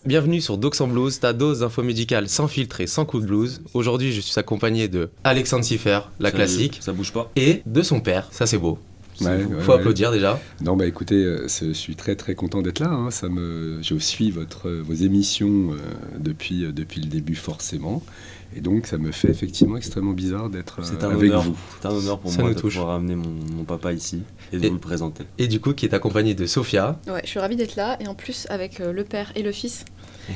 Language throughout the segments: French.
Bienvenue sur Docs en Blues, ta dose d'infos médicales sans filtre et sans coup de blues. Aujourd'hui, je suis accompagné de Alexandre Siffer, la classique, Ça bouge pas. et de son père, ça c'est beau. Faut Ouais. applaudir déjà. Non, bah écoutez, je suis très très content d'être là. Hein. Je suis vos émissions depuis le début forcément. Et donc ça me fait effectivement extrêmement bizarre d'être avec vous. C'est un honneur pour Ça moi nous de touche. pouvoir ramener mon papa ici et de vous le présenter. Et du coup, qui est accompagné de Sophia. Ouais, je suis ravie d'être là et en plus avec le père et le fils,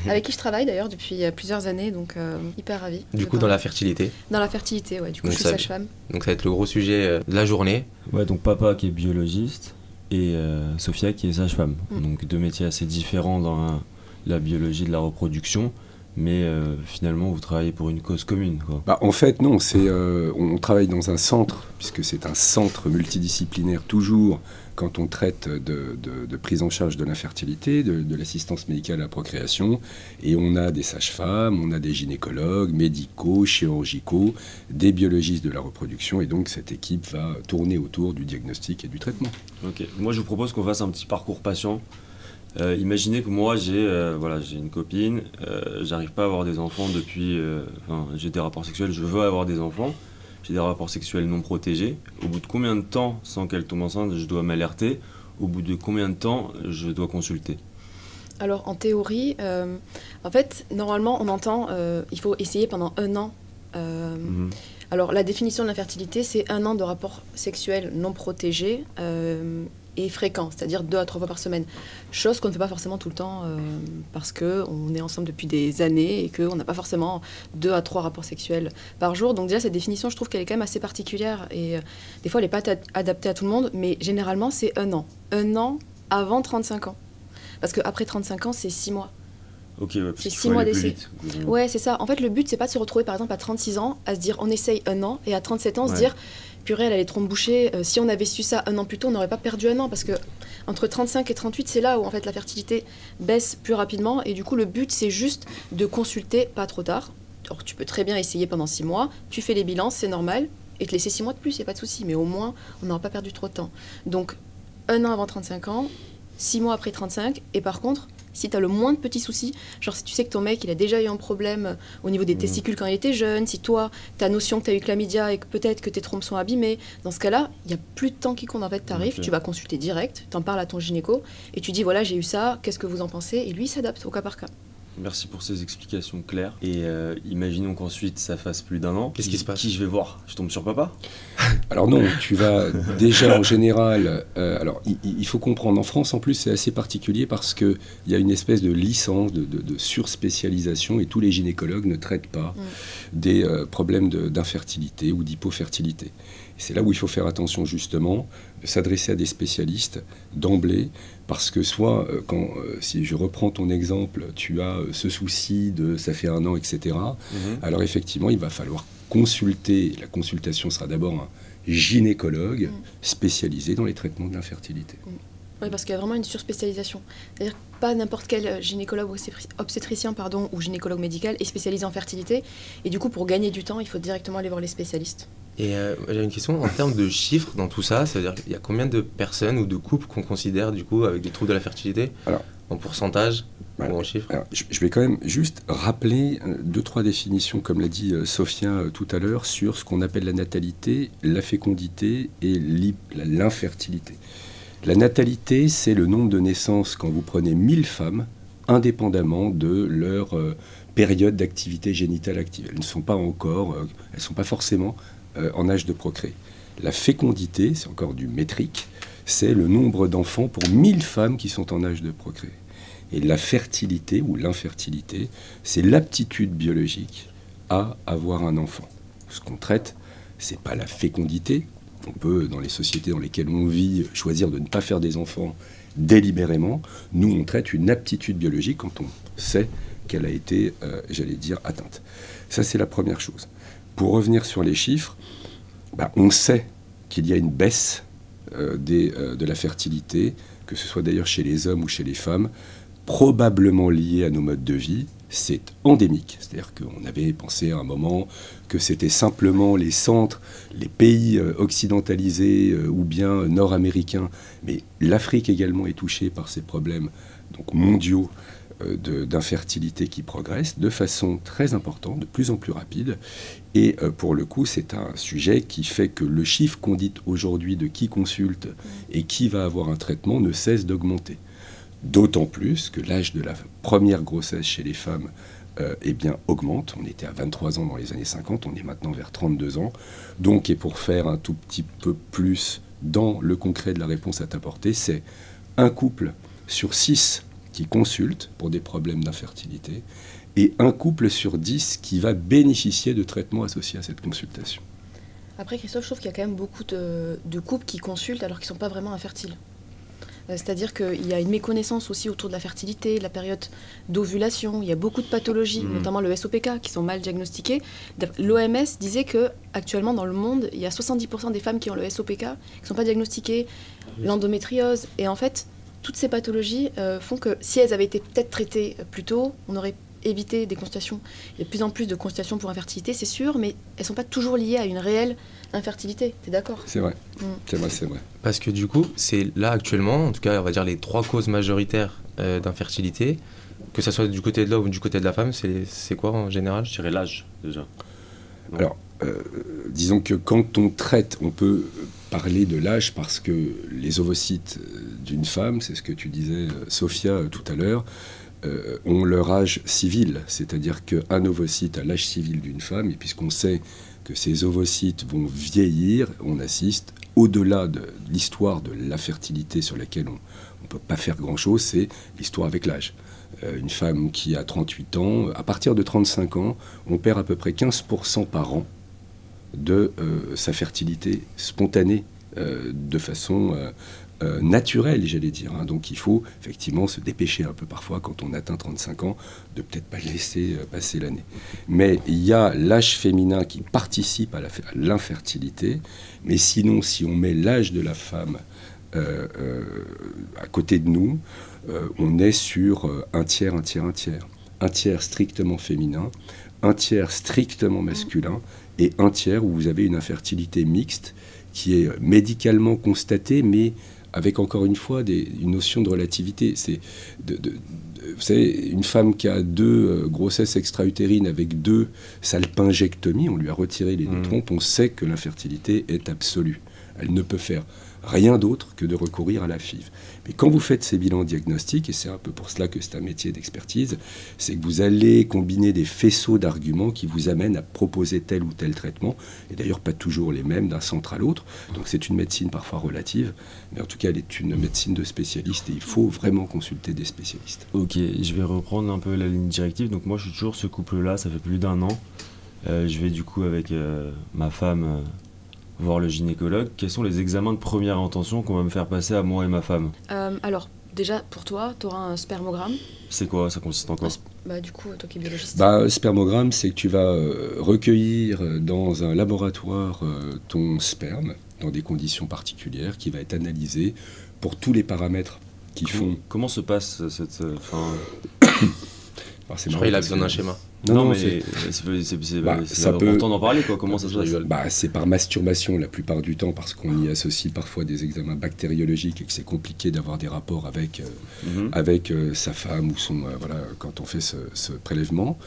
avec qui je travaille d'ailleurs depuis plusieurs années, donc hyper ravie. Du coup, dans la fertilité. Dans la fertilité, ouais, du coup Donc je suis ça- sage-femme. Donc ça va être le gros sujet de la journée. Ouais, donc papa qui est biologiste et Sophia qui est sage-femme. Mm. Donc deux métiers assez différents dans la biologie de la reproduction, mais finalement vous travaillez pour une cause commune, quoi. Bah, en fait, non, on travaille dans un centre, puisque c'est un centre multidisciplinaire toujours quand on traite de prise en charge de l'infertilité, de l'assistance médicale à la procréation. Et on a des sages-femmes, on a des gynécologues, médicaux, chirurgicaux, des biologistes de la reproduction. Et donc cette équipe va tourner autour du diagnostic et du traitement. Ok, moi je vous propose qu'on fasse un petit parcours patient. Imaginez que moi j'ai une copine, j'arrive pas à avoir des enfants depuis. J'ai des rapports sexuels, je veux avoir des enfants, j'ai des rapports sexuels non protégés. Au bout de combien de temps, sans qu'elle tombe enceinte, je dois m'alerter? Au bout de combien de temps je dois consulter? Alors en théorie, en fait, normalement on entend il faut essayer pendant 1 an. Alors la définition de l'infertilité, c'est 1 an de rapports sexuels non protégés et fréquents, c'est-à-dire 2 à 3 fois par semaine. Chose qu'on ne fait pas forcément tout le temps parce qu'on est ensemble depuis des années et qu'on n'a pas forcément 2 à 3 rapports sexuels par jour. Donc déjà cette définition, je trouve qu'elle est quand même assez particulière et des fois elle n'est pas adaptée à tout le monde, mais généralement c'est 1 an. 1 an avant 35 ans. Parce qu'après 35 ans, c'est 6 mois. Ok, ouais, parce C'est qu'il 6 faut mois aller plus d'essai. vite. Ouais, c'est ça. En fait, le but, c'est pas de se retrouver, par exemple, à 36 ans, à se dire on essaye 1 an, et à 37 ans, se Ouais. dire purée, elle a les trompes bouchées. Si on avait su ça 1 an plus tôt, on n'aurait pas perdu 1 an. Parce que entre 35 et 38, c'est là où en fait la fertilité baisse plus rapidement. Et du coup, le but, c'est juste de consulter pas trop tard. Alors, tu peux très bien essayer pendant 6 mois, tu fais les bilans, c'est normal, et te laisser 6 mois de plus, il n'y a pas de souci. Mais au moins, on n'aura pas perdu trop de temps. Donc, 1 an avant 35 ans, 6 mois après 35, et par contre, si tu as le moins de petits soucis, genre si tu sais que ton mec il a déjà eu un problème au niveau des testicules quand il était jeune, si toi tu as notion que tu as eu chlamydia et que peut-être que tes trompes sont abîmées, dans ce cas-là, il n'y a plus de temps qui compte. En fait, tu arrives, Ok. tu vas consulter direct, tu en parles à ton gynéco et tu dis voilà, j'ai eu ça, qu'est-ce que vous en pensez? Et lui il s'adapte au cas par cas. Merci pour ces explications claires. Et imaginons qu'ensuite ça fasse plus d'1 an. Qu'est-ce qui se passe? Qui je vais voir? Je tombe sur papa? Alors non, tu vas déjà en général. Alors il faut comprendre, en France en plus c'est assez particulier parce qu'il y a une espèce de licence, de surspécialisation et tous les gynécologues ne traitent pas des problèmes d'infertilité ou d'hypofertilité. Et c'est là où il faut faire attention justement, de s'adresser à des spécialistes d'emblée, parce que soit, si je reprends ton exemple, tu as ce souci de ça fait 1 an, etc. Alors effectivement, il va falloir consulter. La consultation sera d'abord un gynécologue spécialisé dans les traitements de l'infertilité. Oui, parce qu'il y a vraiment une surspécialisation. C'est-à-dire que pas n'importe quel gynécologue ou obstétricien ou gynécologue médical est spécialisé en fertilité. Et du coup, pour gagner du temps, il faut directement aller voir les spécialistes. Et j'avais une question en termes de chiffres dans tout ça. C'est-à-dire qu'il y a combien de personnes ou de couples qu'on considère du coup avec des troubles de la fertilité? Alors, en pourcentage voilà. ou en chiffres? Alors, je vais quand même juste rappeler 2-3 définitions, comme l'a dit Sophia tout à l'heure, sur ce qu'on appelle la natalité, la fécondité et l'infertilité. La natalité, c'est le nombre de naissances quand vous prenez 1000 femmes, indépendamment de leur période d'activité génitale active. Elles ne sont pas encore, elles ne sont pas forcément en âge de procréer. La fécondité, c'est encore du métrique, c'est le nombre d'enfants pour 1000 femmes qui sont en âge de procréer. Et la fertilité ou l'infertilité, c'est l'aptitude biologique à avoir un enfant. Ce qu'on traite, c'est pas la fécondité. On peut, dans les sociétés dans lesquelles on vit, choisir de ne pas faire des enfants délibérément. Nous, on traite une aptitude biologique quand on sait qu'elle a été, atteinte. Ça, c'est la première chose. Pour revenir sur les chiffres, on sait qu'il y a une baisse de la fertilité, que ce soit d'ailleurs chez les hommes ou chez les femmes, probablement liée à nos modes de vie. C'est endémique, c'est-à-dire qu'on avait pensé à un moment que c'était simplement les centres, les pays occidentalisés ou bien nord-américains, mais l'Afrique également est touchée par ces problèmes donc mondiaux d'infertilité qui progresse de façon très importante, de plus en plus rapide. Et pour le coup, c'est un sujet qui fait que le chiffre qu'on dit aujourd'hui de qui consulte et qui va avoir un traitement ne cesse d'augmenter. D'autant plus que l'âge de la première grossesse chez les femmes eh bien, augmente. On était à 23 ans dans les années 50, on est maintenant vers 32 ans. Donc, et pour faire un tout petit peu plus dans le concret de la réponse à t'apporter, c'est un couple sur 6 qui consulte pour des problèmes d'infertilité et un couple sur 10 qui va bénéficier de traitements associés à cette consultation. Après, Christophe, je trouve qu'il y a quand même beaucoup de couples qui consultent alors qu'ils ne sont pas vraiment infertiles. C'est-à-dire qu'il y a une méconnaissance aussi autour de la fertilité, de la période d'ovulation. Il y a beaucoup de pathologies, notamment le SOPK, qui sont mal diagnostiquées. L'OMS disait qu'actuellement, dans le monde, il y a 70% des femmes qui ont le SOPK qui ne sont pas diagnostiquées, l'endométriose. Et en fait, toutes ces pathologies font que si elles avaient été peut-être traitées plus tôt, on aurait évité des consultations. Il y a de plus en plus de consultations pour infertilité, c'est sûr, mais elles ne sont pas toujours liées à une réelle infertilité. T'es d'accord ? C'est vrai. C'est vrai, c'est vrai. Parce que du coup, c'est là actuellement, en tout cas, on va dire les 3 causes majoritaires d'infertilité, que ce soit du côté de l'homme ou du côté de la femme, c'est quoi en général ? Je dirais l'âge, déjà. Non. Alors, disons que quand on traite, on peut parler de l'âge parce que les ovocytes d'une femme, c'est ce que tu disais, Sophia, tout à l'heure, ont leur âge civil, c'est-à-dire qu'un ovocyte a l'âge civil d'une femme, et puisqu'on sait que ces ovocytes vont vieillir, on assiste, au-delà de l'histoire de la fertilité sur laquelle on ne peut pas faire grand-chose, c'est l'histoire avec l'âge. Une femme qui a 38 ans, à partir de 35 ans, on perd à peu près 15% par an de sa fertilité spontanée, de façon naturelle, j'allais dire. Hein. Donc il faut effectivement se dépêcher un peu parfois quand on atteint 35 ans, de peut-être pas laisser passer l'année. Mais il y a l'âge féminin qui participe à l'infertilité, mais sinon si on met l'âge de la femme à côté de nous, on est sur un tiers. Un tiers strictement féminin, un tiers strictement masculin, et un tiers où vous avez une infertilité mixte qui est médicalement constatée, mais avec encore une fois une notion de relativité. C'est vous savez, une femme qui a 2 grossesses extra-utérines avec 2 salpingectomies, on lui a retiré les 2 trompes, on sait que l'infertilité est absolue. Elle ne peut faire rien d'autre que de recourir à la FIV. Mais quand vous faites ces bilans diagnostiques, et c'est un peu pour cela que c'est un métier d'expertise, c'est que vous allez combiner des faisceaux d'arguments qui vous amènent à proposer tel ou tel traitement, et d'ailleurs pas toujours les mêmes d'un centre à l'autre. Donc c'est une médecine parfois relative, mais en tout cas elle est une médecine de spécialistes, et il faut vraiment consulter des spécialistes. Ok, je vais reprendre un peu la ligne directive. Donc moi je suis toujours ce couple-là, ça fait plus d'1 an. Je vais du coup avec ma femme... voir le gynécologue. Quels sont les examens de première intention qu'on va me faire passer à moi et ma femme ? Alors, déjà, pour toi, tu auras un spermogramme. C'est quoi ? Ça consiste en quoi ? Du coup, toi qui es biologiste. Spermogramme, c'est que tu vas recueillir dans un laboratoire ton sperme, dans des conditions particulières, qui va être analysé pour tous les paramètres qui font... Comment se passe cette... Alors, je crois qu'il a besoin d'un schéma. Non, mais c'est important d'en parler, quoi. Comment ça se passe ? C'est par masturbation la plupart du temps, parce qu'on y associe parfois des examens bactériologiques et que c'est compliqué d'avoir des rapports avec sa femme ou son... quand on fait ce prélèvement.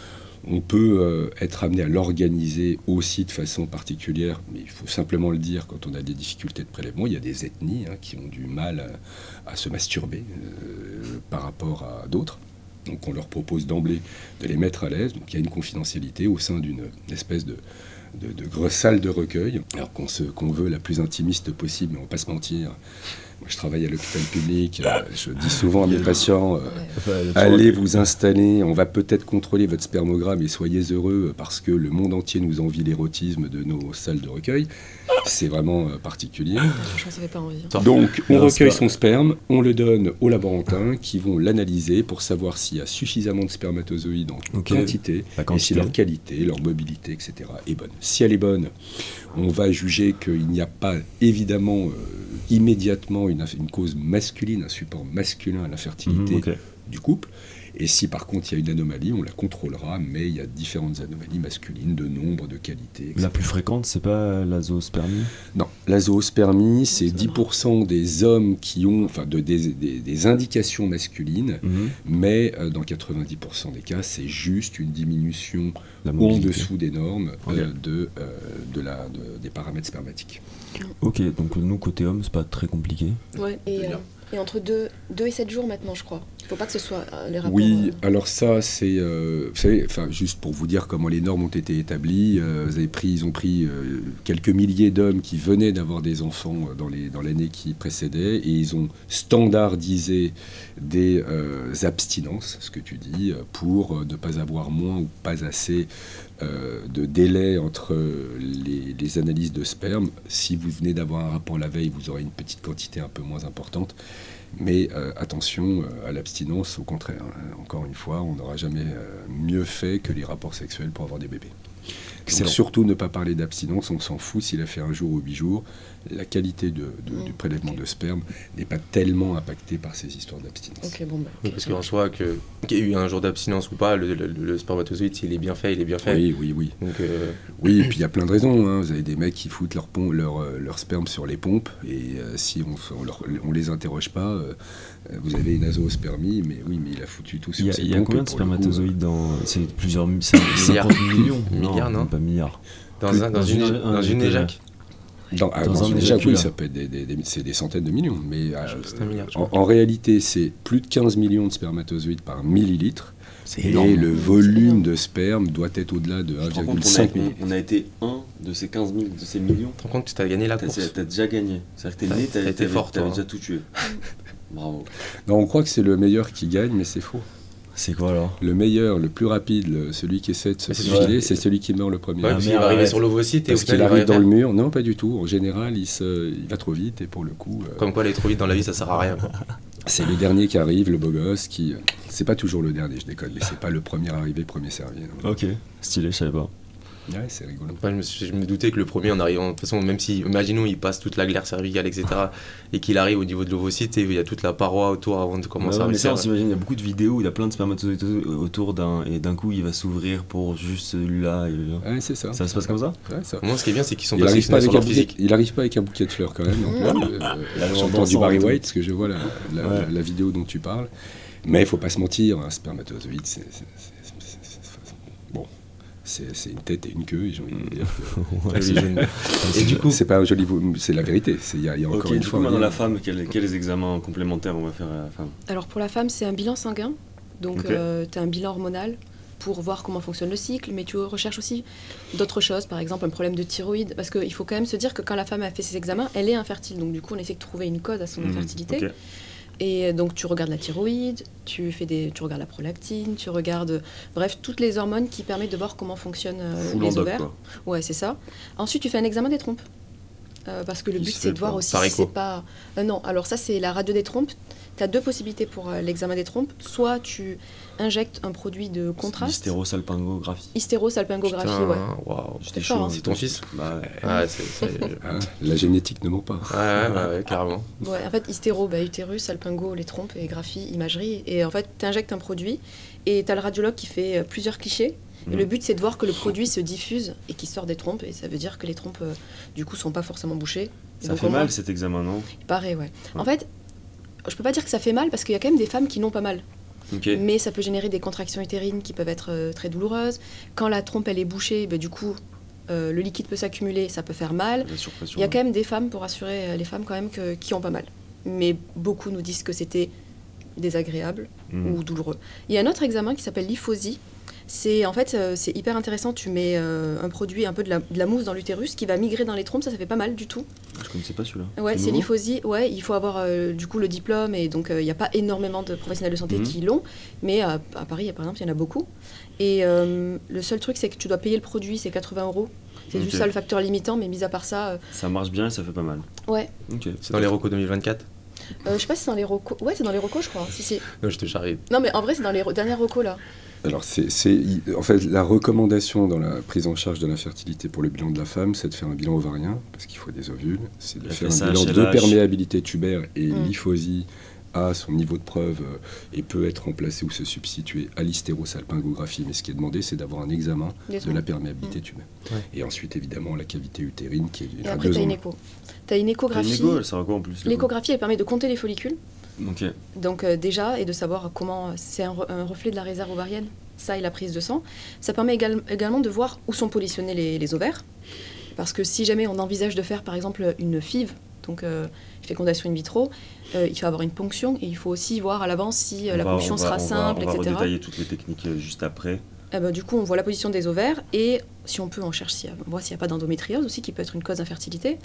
On peut être amené à l'organiser aussi de façon particulière, mais il faut simplement le dire, quand on a des difficultés de prélèvement, il y a des ethnies qui ont du mal à se masturber par rapport à d'autres. Donc on leur propose d'emblée de les mettre à l'aise. Donc il y a une confidentialité au sein d'une espèce de salle de recueil, alors qu'on veut la plus intimiste possible, mais on ne va pas se mentir. Moi, je travaille à l'hôpital public, je dis souvent à mes patients, allez vous installer, on va peut-être contrôler votre spermogramme et soyez heureux parce que le monde entier nous envie l'érotisme de nos salles de recueil. C'est vraiment particulier. Franchement, ça fait pas envie. Donc, on recueille son sperme, on le donne aux laborantins qui vont l'analyser pour savoir s'il y a suffisamment de spermatozoïdes en quantité, et si leur qualité, leur mobilité, etc. est bonne. Si elle est bonne, on va juger qu'il n'y a pas évidemment immédiatement une cause masculine, un support masculin à l'infertilité du couple. Et si par contre il y a une anomalie, on la contrôlera, mais il y a différentes anomalies masculines de nombre, de qualité, etc. La plus fréquente, c'est pas la zoospermie? Non, la zoospermie, c'est 10% des hommes qui ont des indications masculines, mais dans 90% des cas, c'est juste une diminution en dessous des normes des paramètres spermatiques. Ok, donc nous, côté homme, c'est pas très compliqué. Ouais, et entre 2 et 7 jours maintenant, je crois. Il ne faut pas que ce soit les rapports... Oui, alors ça, c'est... vous savez, juste pour vous dire comment les normes ont été établies, ils ont pris quelques milliers d'hommes qui venaient d'avoir des enfants dans l'année qui précédait, et ils ont standardisé des abstinences, ce que tu dis, pour ne pas avoir moins ou pas assez de délai entre les analyses de sperme. Si vous venez d'avoir un rapport la veille, vous aurez une petite quantité un peu moins importante. Mais attention à l'abstinence, au contraire. Encore une fois, on n'aura jamais mieux fait que les rapports sexuels pour avoir des bébés. Donc, surtout ne pas parler d'abstinence, on s'en fout s'il a fait 1 jour ou 8 jours. La qualité du prélèvement de sperme n'est pas tellement impactée par ces histoires d'abstinence. Okay, bon, oui, parce qu'en soi, qu'il y ait eu un jour d'abstinence ou pas, le spermatozoïde, s'il est bien fait, il est bien fait. Oui. Donc, oui, et puis il y a plein de raisons. Hein. Vous avez des mecs qui foutent leur sperme sur les pompes, et si on les interroge pas, vous avez une zoospermie, mais oui, mais il a foutu tout sur ses pompes. Il y a combien de spermatozoïdes dans... C'est plusieurs... 50 millions. Milliards, non? Pas milliards. Dans une éjac. Dans une éjac, oui, ça peut être c'est des centaines de millions. Mais en réalité, c'est plus de 15 millions de spermatozoïdes par millilitre. C'est énorme. Et le volume de sperme doit être au-delà de 1,5 millilitres. On a été un de ces 15 000, de ces millions. Tu te rends compte que tu as gagné la course? Tu as déjà gagné. C'est-à-dire que t'es né, t'as été fort, t'avais déjà tout tué. Bravo. Non, on croit que c'est le meilleur qui gagne, mais c'est faux. C'est quoi alors? Le meilleur, le plus rapide, celui qui essaie de se faufiler, c'est celui qui meurt le premier. Ouais, il va arriver sur l'ovocyte et parce qu'il arrive dans le mur. Non, pas du tout. En général, il va trop vite et pour le coup... Comme quoi aller trop vite dans la vie, ça sert à rien. C'est le dernier qui arrive, le beau gosse, qui... C'est pas toujours le dernier, je déconne, mais c'est pas le premier arrivé, premier servi. Non. Ok, stylé, je savais pas. Ouais, c'est rigolo. Je me doutais que le premier, en arrivant, de toute façon, même si, imaginons, il passe toute la glaire cervicale, etc., et qu'il arrive au niveau de l'ovocyte, et il y a toute la paroi autour avant de commencer à mais ça, on s'imagine, il y a beaucoup de vidéos où il y a plein de spermatozoïdes autour et d'un coup, il va s'ouvrir pour juste celui-là. Ouais, c'est ça. Ça se passe comme ça? Ouais, ça. Moi, ce qui est bien, c'est qu'ils sont passés sur leur physique. Il arrive pas avec un bouquet de fleurs, quand même. J'entends du Barry White, parce que je vois la vidéo dont tu parles. Mais il faut pas se mentir, un spermatozoïde, c'est une tête et une queue, et j'ai envie de dire que... Et du coup, c'est pas un joli... C'est la vérité. Il y a encore une fois... Maintenant, la femme, quels examens complémentaires on va faire à la femme? Alors, pour la femme, c'est un bilan sanguin. Donc, tu as un bilan hormonal pour voir comment fonctionne le cycle, mais tu recherches aussi d'autres choses, par exemple un problème de thyroïde, parce qu'il faut quand même se dire que quand la femme a fait ses examens, elle est infertile. Donc, du coup, on essaie de trouver une cause à son infertilité. Et donc tu regardes la thyroïde, tu regardes la prolactine, tu regardes, bref, toutes les hormones qui permettent de voir comment fonctionnent les ovaires. Quoi. Ouais, c'est ça. Ensuite, tu fais un examen des trompes. Parce que le but, c'est de voir aussi si c'est pas... non, alors ça, c'est la radio des trompes. Tu as 2 possibilités pour l'examen des trompes. Soit tu injectes un produit de contraste. Hystérosalpingographie. Hystérosalpingographie, ouais. Waouh, j'étais chaud. C'est ton fils? Bah la génétique ne ment pas. Ouais, carrément. Ouais, en fait, utérus, salpingo, les trompes, et graphie, imagerie. Et en fait, tu injectes un produit et tu as le radiologue qui fait plusieurs clichés. Et le but, c'est de voir que le produit se diffuse et qu'il sort des trompes. Et ça veut dire que les trompes, du coup, sont pas forcément bouchées. Ça fait mal, cet examen, non? Il paraît, ouais. En fait, je peux pas dire que ça fait mal parce qu'il y a quand même des femmes qui n'ont pas mal. Mais ça peut générer des contractions utérines qui peuvent être très douloureuses. Quand la trompe, elle est bouchée, du coup, le liquide peut s'accumuler, ça peut faire mal. Il y a quand même des femmes, pour rassurer les femmes, quand même, qui ont pas mal. Mais beaucoup nous disent que c'était désagréable ou douloureux. Il y a un autre examen qui s'appelle l'hyphosie. C'est hyper intéressant. Tu mets un produit, un peu de la mousse dans l'utérus qui va migrer dans les trompes. Ça fait pas mal du tout. Je connaissais pas celui-là. Ouais, c'est l'hyphosie. Ouais, il faut avoir du coup le diplôme et donc il n'y a pas énormément de professionnels de santé qui l'ont. Mais à Paris, par exemple, il y en a beaucoup. Et le seul truc, c'est que tu dois payer le produit, c'est 80 €. C'est juste ça le facteur limitant, mais mis à part ça... Ça marche bien et ça fait pas mal. Ouais. C'est dans les recos 2024? Je sais pas si c'est dans les recos. Ouais, c'est dans les recos, je crois. Si. Non, je te charrie. Non, mais en vrai, c'est dans les dernières recos, là. Alors, en fait, la recommandation dans la prise en charge de l'infertilité pour le bilan de la femme, c'est de faire un bilan ovarien, parce qu'il faut des ovules. C'est de faire un bilan de perméabilité tubaire et l'hyphosie a son niveau de preuve et peut être remplacé ou se substituer à l'hystérosalpingographie. Mais ce qui est demandé, c'est d'avoir un examen de la perméabilité tubaire. Ouais. Et ensuite, évidemment, la cavité utérine qui est et après, tu as une écho. Tu as une échographie. Une écho, elle sert à quoi en plus? L'échographie, elle permet de compter les follicules. Okay. Donc déjà, et de savoir comment c'est un reflet de la réserve ovarienne, ça et la prise de sang. Ça permet également de voir où sont positionnés les ovaires. Parce que si jamais on envisage de faire par exemple une FIV, donc fécondation in vitro, il faut avoir une ponction et il faut aussi voir à l'avance si la ponction sera simple, etc. On va redétailler toutes les techniques juste après. Du coup, on voit la position des ovaires et si on peut, on cherche on voit s'il n'y a pas d'endométriose aussi qui peut être une cause d'infertilité.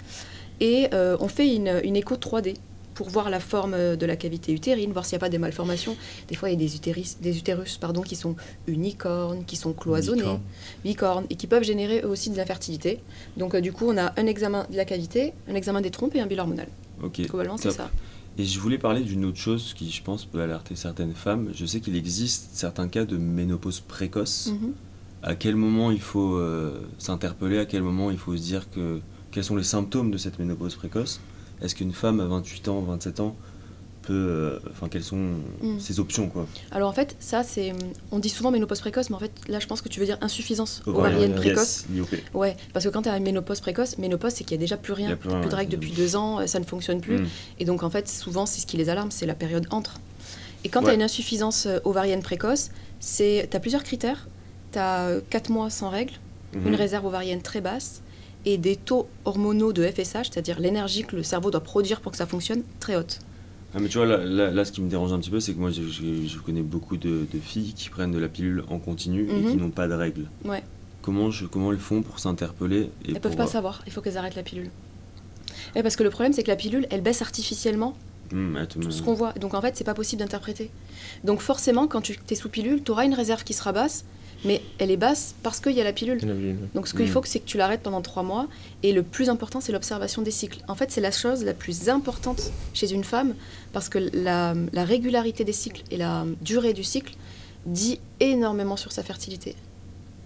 Et on fait une écho 3D pour voir la forme de la cavité utérine, voir s'il n'y a pas des malformations. Des fois, il y a des utérus qui sont unicornes, qui sont cloisonnés, bicornes, et qui peuvent générer eux aussi de l'infertilité. Donc du coup, on a un examen de la cavité, un examen des trompes et un bilan hormonal. Ok, globalement, c'est ça. Et je voulais parler d'une autre chose qui, je pense, peut alerter certaines femmes. Je sais qu'il existe certains cas de ménopause précoce. À quel moment il faut s'interpeller, à quel moment il faut se dire quels sont les symptômes de cette ménopause précoce? Est-ce qu'une femme à 28 ans, 27 ans peut... quelles sont ses options, quoi? Alors en fait, ça c'est... On dit souvent ménopause précoce, mais en fait, là je pense que tu veux dire insuffisance ovarienne précoce. Yes, ouais, parce que quand tu as une ménopause précoce, c'est qu'il n'y a déjà plus rien. Plus de règles depuis 2 ans, ça ne fonctionne plus. Et donc en fait, souvent, c'est ce qui les alarme, c'est la période entre. Et quand tu as une insuffisance ovarienne précoce, tu as plusieurs critères. Tu as 4 mois sans règles, une réserve ovarienne très basse, et des taux hormonaux de FSH, c'est-à-dire l'énergie que le cerveau doit produire pour que ça fonctionne, très haute. Ah mais tu vois, là, ce qui me dérange un petit peu, c'est que moi, je connais beaucoup de filles qui prennent de la pilule en continu et qui n'ont pas de règles. Ouais. Comment elles font pour s'interpeller? Elles ne peuvent pas savoir, il faut qu'elles arrêtent la pilule. Et parce que le problème, c'est que la pilule, elle baisse artificiellement tout ce qu'on voit. Donc en fait, c'est pas possible d'interpréter. Donc forcément, quand tu es sous pilule, tu auras une réserve qui sera basse, mais elle est basse parce qu'il y a la pilule. Donc ce qu'il faut, c'est que tu l'arrêtes pendant 3 mois. Et le plus important, c'est l'observation des cycles. En fait, c'est la chose la plus importante chez une femme, parce que la régularité des cycles et la durée du cycle dit énormément sur sa fertilité.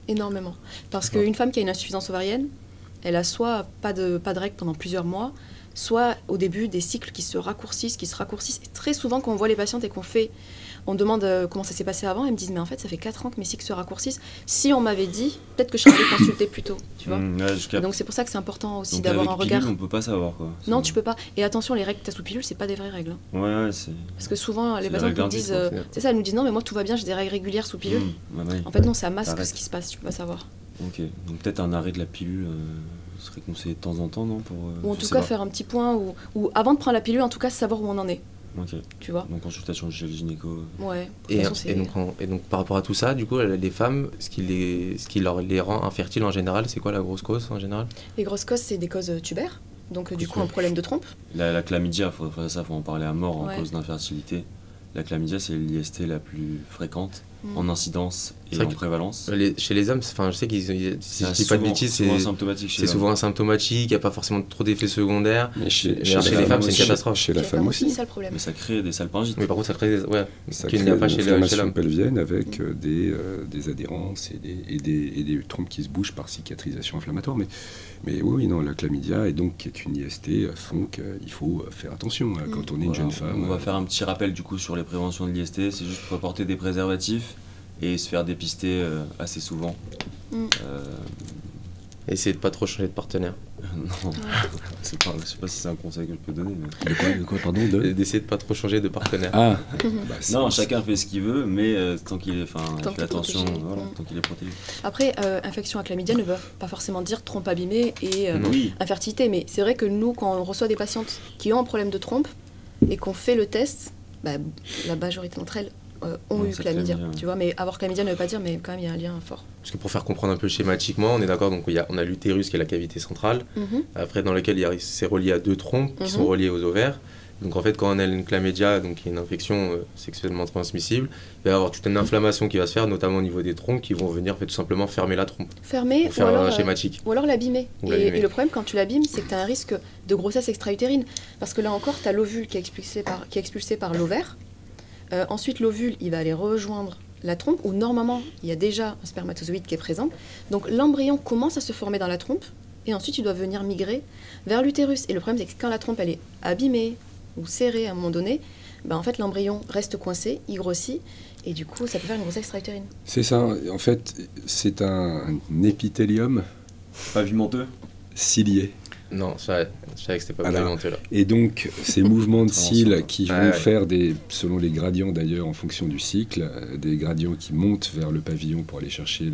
Énormément. Parce qu'une femme qui a une insuffisance ovarienne, elle a soit pas de règles pendant plusieurs mois, soit au début des cycles qui se raccourcissent. Et très souvent, quand on voit les patientes et on demande comment ça s'est passé avant, elles me disent mais en fait ça fait 4 ans que mes cycles se raccourcissent. Si on m'avait dit, peut-être que je serais consultée plus tôt, tu vois. Donc c'est pour ça que c'est important aussi d'avoir un regard. Pilule, on peut pas savoir quoi. Non, tu peux pas. Et attention, les règles que tu as sous pilule, c'est pas des vraies règles. Ouais, c'est. Parce que souvent les patientes nous disent, c'est ça, elles nous disent non mais moi tout va bien, j'ai des règles régulières sous pilule. En fait non, ça masque ce qui se passe, tu peux pas savoir. Ok, donc peut-être un arrêt de la pilule serait conseillé de temps en temps, non, ou en tout cas faire un petit point ou avant de prendre la pilule, en tout cas savoir où on en est. Ok. Tu vois. Donc consultation chez le gynéco. Ouais. Et donc par rapport à tout ça, du coup, les femmes, ce qui les rend infertiles en général, c'est quoi la grosse cause en général? Les grosses causes, c'est des causes tubaires. Donc du coup, un problème de trompe. La chlamydia, faut en parler à mort en cause d'infertilité. La chlamydia, c'est l'IST la plus fréquente en incidence et en prévalence. Chez les hommes, je sais qu'ils, si je dis pas de bêtises, c'est souvent asymptomatique, il n'y a pas forcément trop d'effets secondaires. Mais chez les femmes, c'est une catastrophe. Chez la femme aussi. C'est ça le problème. Mais ça crée des salpingites. Mais par contre, ça crée qu'il n'y a pas chez l'homme. Pelvienne avec des adhérences et des trompes qui se bougent par cicatrisation inflammatoire. Mais oui, non, la chlamydia, et donc qui est une IST, font qu'il faut faire attention quand on est une jeune femme. On va faire un petit rappel du coup sur les préventions de l'IST. C'est juste pour porter des préservatifs et se faire dépister assez souvent. Essayer de pas trop changer de partenaire. Non, je sais pas si c'est un conseil que je peux donner. Mais... De quoi, pardon D'essayer de pas trop changer de partenaire. Non, chacun fait ce qu'il veut, mais tant qu'il est, fait attention, tant qu'il est protégé. Après, infection à chlamydia ne veut pas forcément dire trompe abîmée et infertilité, mais c'est vrai que nous, quand on reçoit des patientes qui ont un problème de trompe et qu'on fait le test, la majorité d'entre elles ont eu chlamydia, tu vois, mais avoir chlamydia ne veut pas dire, mais quand même il y a un lien fort. Parce que pour faire comprendre un peu schématiquement, on est d'accord, donc on a l'utérus qui est la cavité centrale, après dans lequel c'est relié à 2 trompes qui sont reliées aux ovaires. Donc en fait quand on a une chlamydia, donc qui est une infection sexuellement transmissible, il va y avoir toute une inflammation qui va se faire, notamment au niveau des trompes, qui vont venir tout simplement fermer la trompe. Fermer ou alors schématique. Ou alors l'abîmer. Et le problème quand tu l'abîmes, c'est que tu as un risque de grossesse extra-utérine. Parce que là encore, tu as l'ovule qui est expulsé par l'ovaire. Ensuite, l'ovule, il va aller rejoindre la trompe, où normalement, il y a déjà un spermatozoïde qui est présent. Donc l'embryon commence à se former dans la trompe, et ensuite, il doit venir migrer vers l'utérus. Et le problème, c'est que quand la trompe, elle est abîmée ou serrée à un moment donné, ben, en fait l'embryon reste coincé, il grossit, et du coup ça peut faire une grossesse extra-utérine. C'est ça, en fait, c'est un épithélium Pavimenteux. cilié. Non, je savais que c'était pas Voilà. pavimenté là. Et donc, ces mouvements de cils Ensemble. qui vont Ouais. faire selon les gradients d'ailleurs en fonction du cycle, des gradients qui montent vers le pavillon pour aller chercher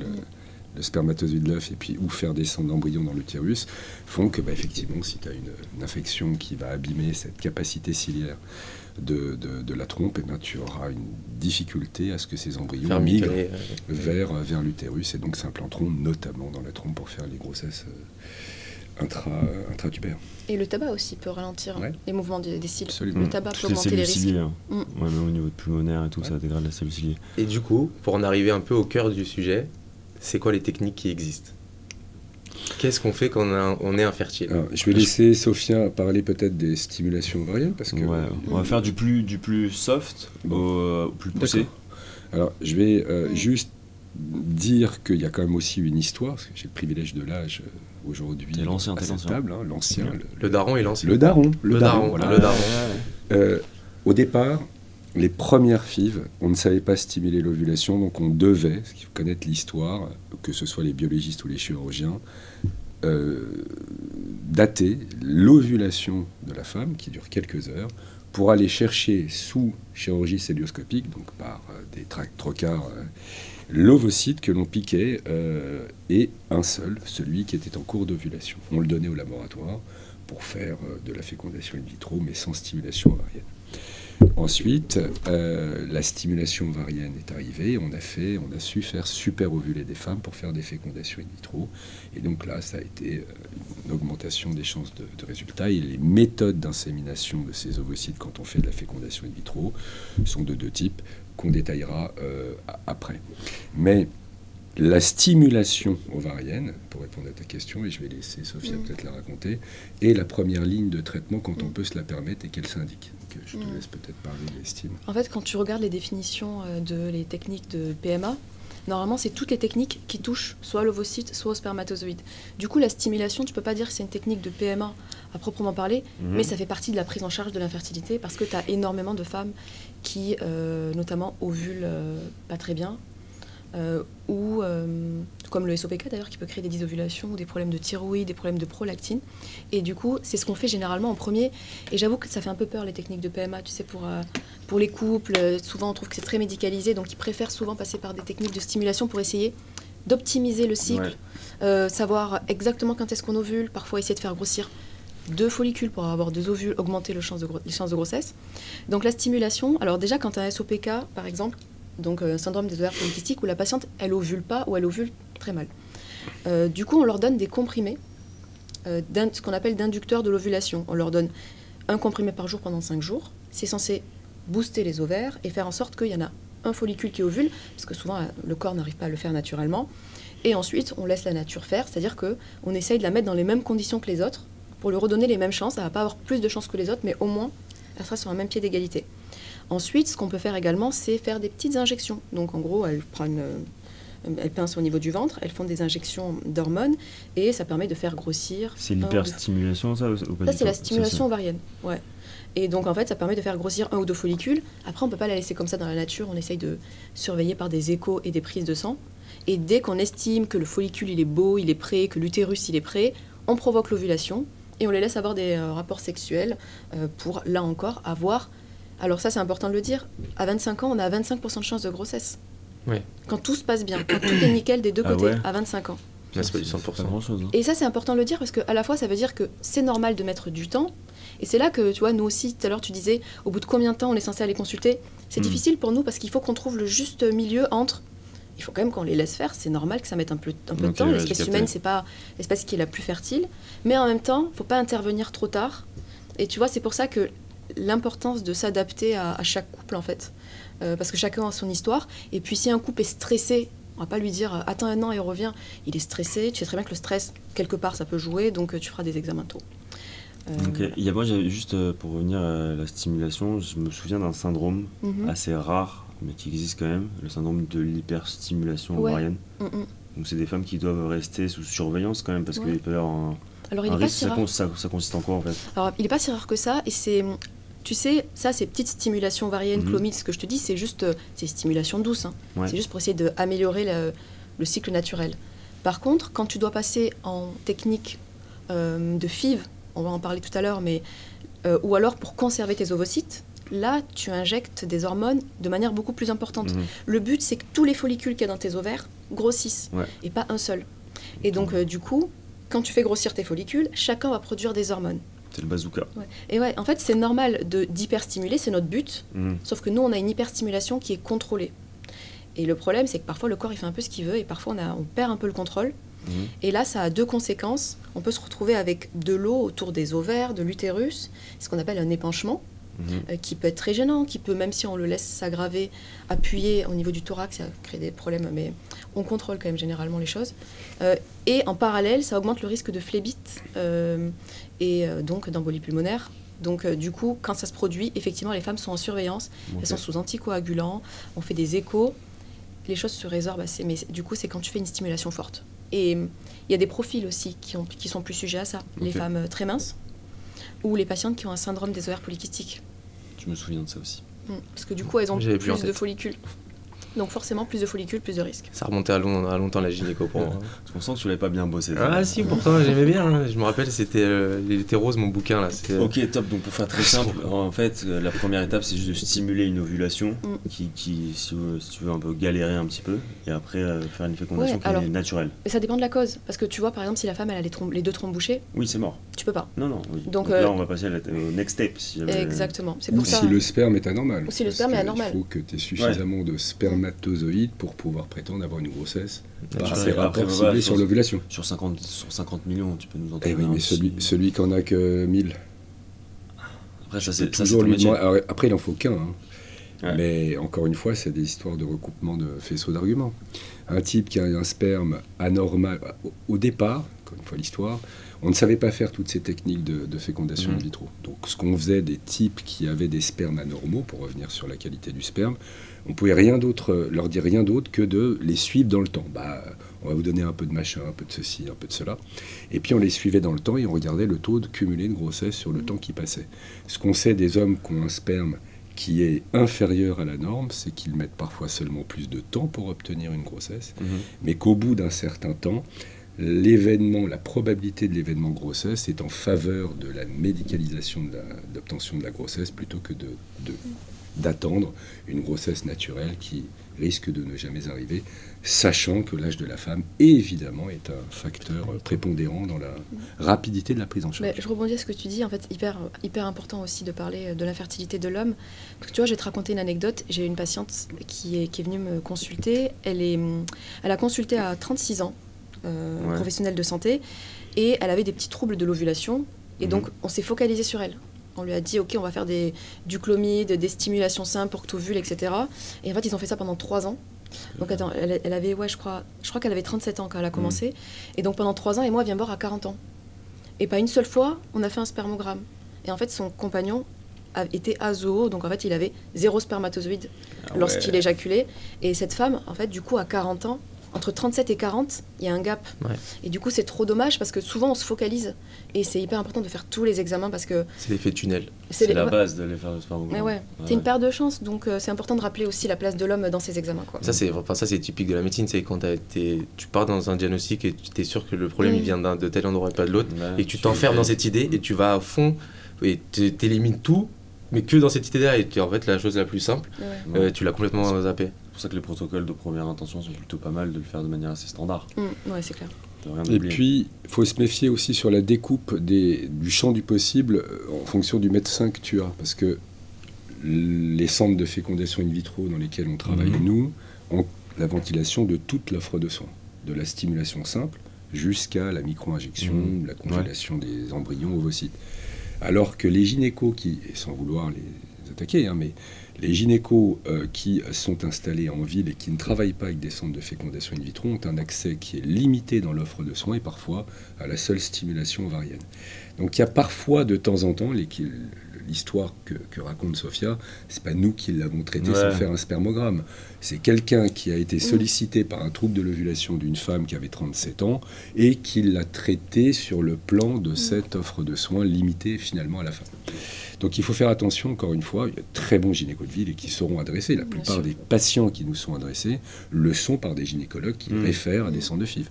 le spermatozoïde, l'œuf, et puis ou faire descendre l'embryon dans l'utérus, font que, effectivement, si tu as une infection qui va abîmer cette capacité ciliaire de la trompe, tu auras une difficulté à ce que ces embryons Faire migrent migrer. vers l'utérus, et donc s'implanteront notamment dans la trompe pour faire les grossesses intratubéraires. Et le tabac aussi peut ralentir Ouais. les mouvements des cils. Absolument. Le tabac peut Toutes les augmenter les cellules risques. ciliées. Hein. Mm. Ouais, même au niveau de pulmonaire et tout, Ouais. ça dégrade la cellule ciliée. Et du coup, pour en arriver un peu au cœur du sujet, c'est quoi les techniques qui existent? Qu'est-ce qu'on fait quand on est infertile? Alors, je vais laisser Sophia parler peut-être des stimulations ovariennes, parce que... Ouais, on va faire du plus soft au plus poussé. D'accord. Alors, je vais juste dire qu'il y a quand même aussi une histoire, parce que j'ai le privilège de l'âge aujourd'hui T'es l'ancien, à t'es cette l'ancien. table, hein, l'ancien, Le daron et l'ancien. le daron, Le daron, voilà. le daron. Au départ, les premières FIV, on ne savait pas stimuler l'ovulation, donc on devait, parce qu'il faut connaître l'histoire, que ce soit les biologistes ou les chirurgiens, dater l'ovulation de la femme, qui dure quelques heures, pour aller chercher sous chirurgie célioscopique, donc par des trocars, l'ovocyte que l'on piquait, et un seul, celui qui était en cours d'ovulation. On le donnait au laboratoire pour faire de la fécondation in vitro, mais sans stimulation ovarienne. Ensuite, la stimulation ovarienne est arrivée, on a su faire super ovuler des femmes pour faire des fécondations in vitro, et donc là, ça a été une augmentation des chances de résultats, et les méthodes d'insémination de ces ovocytes quand on fait de la fécondation in vitro sont de deux types, qu'on détaillera après. Mais la stimulation ovarienne, pour répondre à ta question, et je vais laisser Sophia peut-être la raconter, est la première ligne de traitement quand on peut se la permettre et qu'elle s'indique. Donc, je te laisse peut-être parler des stims. En fait, quand tu regardes les définitions les techniques de PMA, normalement, c'est toutes les techniques qui touchent soit l'ovocyte, soit au spermatozoïde. Du coup, la stimulation, tu peux pas dire que c'est une technique de PMA à proprement parler, mais ça fait partie de la prise en charge de l'infertilité parce que tu as énormément de femmes qui, notamment, ovulent pas très bien, ou comme le SOPK d'ailleurs, qui peut créer des dysovulations, ou des problèmes de thyroïde, des problèmes de prolactine. Et du coup, c'est ce qu'on fait généralement en premier. Et j'avoue que ça fait un peu peur, les techniques de PMA, tu sais, pour les couples. Souvent, on trouve que c'est très médicalisé, donc ils préfèrent souvent passer par des techniques de stimulation pour essayer d'optimiser le cycle, savoir exactement quand est-ce qu'on ovule, parfois essayer de faire grossir 2 follicules pour avoir 2 ovules, augmenter les chances de grossesse. Donc la stimulation, alors déjà quand tu as un SOPK, par exemple, donc syndrome des ovaires polykystiques, où la patiente, elle ovule pas ou elle ovule très mal. Du coup, on leur donne des comprimés, ce qu'on appelle d'inducteurs de l'ovulation. On leur donne un comprimé par jour pendant 5 jours. C'est censé booster les ovaires et faire en sorte qu'il y en a un follicule qui ovule, parce que souvent le corps n'arrive pas à le faire naturellement. Et ensuite, on laisse la nature faire, c'est-à-dire qu'on essaye de la mettre dans les mêmes conditions que les autres, pour lui redonner les mêmes chances. Elle ne va pas avoir plus de chances que les autres, mais au moins, elle sera sur un même pied d'égalité. Ensuite, ce qu'on peut faire également, c'est faire des petites injections. Donc en gros, elle pince au niveau du ventre, elles font des injections d'hormones et ça permet de faire grossir. C'est l'hyperstimulation, ça ou pas Ça, du c'est la tout stimulation ovarienne. Ouais. Et donc en fait, ça permet de faire grossir 1 ou 2 follicules. Après, on ne peut pas la laisser comme ça dans la nature. On essaye de surveiller par des échos et des prises de sang. Et dès qu'on estime que le follicule il est beau, il est prêt, que l'utérus il est prêt, on provoque l'ovulation et on les laisse avoir des rapports sexuels pour, là encore, avoir... Alors ça, c'est important de le dire, à 25 ans, on a 25% de chances de grossesse. Ouais. Quand tout se passe bien, quand tout est nickel des deux côtés, ouais. à 25 ans. Ouais, c'est pas du Pas 100%. grand-chose. Hein. Et ça, c'est important de le dire parce qu'à la fois, ça veut dire que c'est normal de mettre du temps. Et c'est là que, tu vois, nous aussi, tout à l'heure, tu disais, au bout de combien de temps on est censé aller consulter. C'est difficile pour nous parce qu'il faut qu'on trouve le juste milieu entre... Il faut quand même qu'on les laisse faire, c'est normal que ça mette un peu de temps. L'espèce humaine, c'est pas l'espèce qui est la plus fertile. Mais en même temps, il ne faut pas intervenir trop tard. Et tu vois, c'est pour ça que l'importance de s'adapter à chaque couple, en fait. Parce que chacun a son histoire. Et puis, si un couple est stressé, on va pas lui dire « attends un an et reviens ». Il est stressé, tu sais très bien que le stress, quelque part, ça peut jouer, donc tu feras des examens tôt. Moi, j'avais juste pour revenir à la stimulation, je me souviens d'un syndrome assez rare, mais qui existe quand même, le syndrome de l'hyperstimulation ovarienne. Donc, c'est des femmes qui doivent rester sous surveillance quand même, parce qu'il peut y avoir Alors, un risque. Ça consiste en quoi en fait? Alors, il n'est pas si rare que ça, et c'est... Tu sais, ça, ces petites stimulations ovariennes, clomide, ce que je te dis, c'est juste c'est stimulation douce. Hein. Ouais. C'est juste pour essayer d'améliorer le cycle naturel. Par contre, quand tu dois passer en technique de FIV, on va en parler tout à l'heure, mais ou alors pour conserver tes ovocytes, là, tu injectes des hormones de manière beaucoup plus importante. Le but, c'est que tous les follicules qu'il y a dans tes ovaires grossissent, et pas un seul. Et donc, du coup, quand tu fais grossir tes follicules, chacun va produire des hormones. C'est le bazooka. Ouais. Et ouais, en fait, c'est normal d'hyperstimuler, c'est notre but, sauf que nous, on a une hyperstimulation qui est contrôlée. Et le problème, c'est que parfois, le corps, il fait un peu ce qu'il veut, et parfois, on perd un peu le contrôle. Et là, ça a deux conséquences. On peut se retrouver avec de l'eau autour des ovaires, de l'utérus, ce qu'on appelle un épanchement, qui peut être très gênant, qui peut, même si on le laisse s'aggraver, appuyer au niveau du thorax, ça crée des problèmes, mais on contrôle quand même généralement les choses. Et en parallèle, ça augmente le risque de phlébite et donc d'embolie pulmonaire. Donc du coup, quand ça se produit, effectivement, les femmes sont en surveillance, elles sont sous anticoagulants, on fait des échos, les choses se résorbent assez, mais du coup, c'est quand tu fais une stimulation forte. Et il y a des profils aussi qui sont plus sujets à ça. Les femmes très minces ou les patientes qui ont un syndrome des ovaires polykystiques. Je me souviens de ça aussi. Parce que du coup, elles ont plus de follicules. Donc forcément, plus de follicules, plus de risques. Ça remontait à longtemps la gynéco pour moi. On sent que tu l'avais pas bien bossé. Ah si, pourtant j'aimais bien. Hein. Je me rappelle, c'était il était rose mon bouquin là. Ok, top. Donc pour faire très simple, en fait, la première étape c'est juste de stimuler une ovulation qui si tu veux un peu galérer un petit peu, et après faire une fécondation qui est naturelle. Mais ça dépend de la cause, parce que tu vois par exemple si la femme elle a les deux trompes bouchées. Oui, c'est mort. Tu peux pas. Non. Oui. Donc là on va passer au next step. Exactement. C'est ou pour si ça. le sperme est anormal. Ou si le sperme est anormal. Il faut que tu aies suffisamment de spermatozoïdes pour pouvoir prétendre avoir une grossesse par ces rapports ciblés sur l'ovulation. Sur 50 millions, tu peux nous entendre. Eh oui, mais celui qui en a que 1000. Après, ça c'est toujours lui demander. Alors, après, il en faut qu'un. Hein. Ouais. Mais encore une fois, c'est des histoires de recoupement de faisceaux d'arguments. Un type qui a un sperme anormal, au départ, encore une fois l'histoire, on ne savait pas faire toutes ces techniques de fécondation in vitro. Donc ce qu'on faisait des types qui avaient des spermes anormaux, pour revenir sur la qualité du sperme, on pouvait leur dire rien d'autre que de les suivre dans le temps. On va vous donner un peu de machin, un peu de ceci, un peu de cela. Et puis on les suivait dans le temps et on regardait le taux de cumulé de grossesse sur le temps qui passait. Ce qu'on sait des hommes qui ont un sperme qui est inférieur à la norme, c'est qu'ils mettent parfois seulement plus de temps pour obtenir une grossesse, mais qu'au bout d'un certain temps, la probabilité de l'événement grossesse est en faveur de la médicalisation d'obtention de la grossesse plutôt que d'attendre une grossesse naturelle qui risque de ne jamais arriver, sachant que l'âge de la femme, évidemment, est un facteur prépondérant dans la rapidité de la prise en charge. Mais je rebondis à ce que tu dis, en fait, hyper important aussi de parler de l'infertilité de l'homme. Parce que tu vois, je vais te raconter une anecdote. J'ai une patiente qui est venue me consulter. Elle a consulté à 36 ans, professionnelle de santé, et elle avait des petits troubles de l'ovulation. Et donc, on s'est focalisé sur elle. On lui a dit, OK, on va faire du clomide, des stimulations simples pour que tu ovules, etc. Et en fait, ils ont fait ça pendant 3 ans. Donc, attends, elle avait, je crois qu'elle avait 37 ans quand elle a commencé. Et donc, pendant 3 ans, et moi, elle vient me voir à 40 ans. Et pas une seule fois, on a fait un spermogramme. Et en fait, son compagnon était azoo, donc en fait, il avait 0 spermatozoïde lorsqu'il éjaculait. Et cette femme, en fait, du coup, à 40 ans, entre 37 et 40, il y a un gap. Et du coup, c'est trop dommage parce que souvent, on se focalise. Et c'est hyper important de faire tous les examens parce que... C'est l'effet tunnel. C'est la base de les faire le spermogramme. C'est une perte de chance. Donc, c'est important de rappeler aussi la place de l'homme dans ces examens. Quoi. Ça, c'est typique de la médecine. C'est quand tu pars dans un diagnostic et tu es sûr que le problème il vient de tel endroit et pas de l'autre. Et que tu t'enfermes dans cette idée et tu vas à fond et tu élimines tout, mais que dans cette idée-là. Et en fait, la chose la plus simple, tu l'as complètement zappé. C'est pour ça que les protocoles de première intention sont plutôt pas mal de le faire de manière assez standard. Ouais, c'est clair. Et puis, il faut se méfier aussi sur la découpe du champ du possible en fonction du médecin que tu as. Parce que les centres de fécondation in vitro dans lesquels on travaille, nous, ont la ventilation de toute l'offre de soins. De la stimulation simple jusqu'à la micro-injection, la congélation des embryons ovocytes. Alors que les gynécos et sans vouloir les attaquer, mais les gynécos qui sont installés en ville et qui ne travaillent pas avec des centres de fécondation in vitro ont un accès qui est limité dans l'offre de soins et parfois à la seule stimulation ovarienne. Donc il y a parfois de temps en temps, l'histoire que raconte Sophia, c'est pas nous qui l'avons traité sans faire un spermogramme. C'est quelqu'un qui a été sollicité par un trouble de l'ovulation d'une femme qui avait 37 ans et qui l'a traité sur le plan de cette offre de soins limitée finalement à la femme. Donc il faut faire attention, encore une fois, il y a de très bons gynécos de ville et qui seront adressés. La plupart des patients qui nous sont adressés le sont par des gynécologues qui réfèrent à des centres de FIV.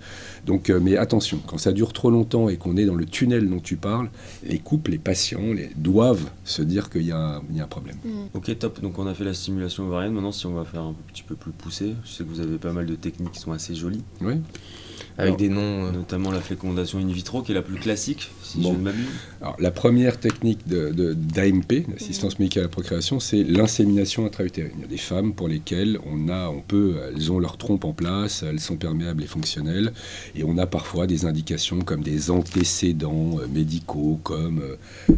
Donc, mais attention, quand ça dure trop longtemps et qu'on est dans le tunnel dont tu parles, les couples, les patients doivent se dire qu'il y a un problème. Ok, top. Donc on a fait la stimulation ovarienne. Maintenant, si on va faire un petit peu plus poussé, je sais que vous avez pas mal de techniques qui sont assez jolies. Oui. Avec des noms... Notamment la fécondation in vitro, qui est la plus classique, si je ne m'abuse. Alors, la première technique d'AMP, d'assistance médicale à la procréation, c'est l'insémination intra-utérine. Il y a des femmes pour lesquelles elles ont leur trompe en place, elles sont perméables et fonctionnelles, et on a parfois des indications comme des antécédents médicaux, comme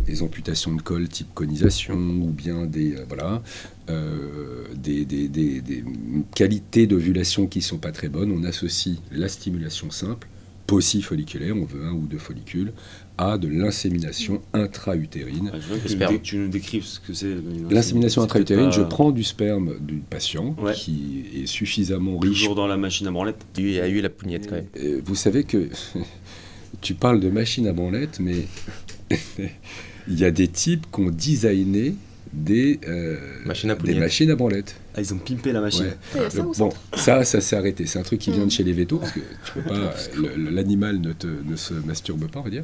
des amputations de col type conisation, ou bien des qualités d'ovulation qui ne sont pas très bonnes. On associe la stimulation simple, paucifolliculaire, on veut 1 ou 2 follicules, à de l'insémination intra-utérine. Je veux que tu nous décrives ce que c'est. L'insémination intra-utérine, je prends du sperme du patient qui est suffisamment riche. Toujours dans la machine à branlette. Il y a eu la pougnette quand même. Vous savez que tu parles de machine à branlette, mais il y a des types qui ont designé des machines à branlette. Ah, ils ont pimpé la machine. Ça s'est arrêté. C'est un truc qui vient de chez les vétos, parce que tu peux pas, l'animal ne se masturbe pas, on va dire.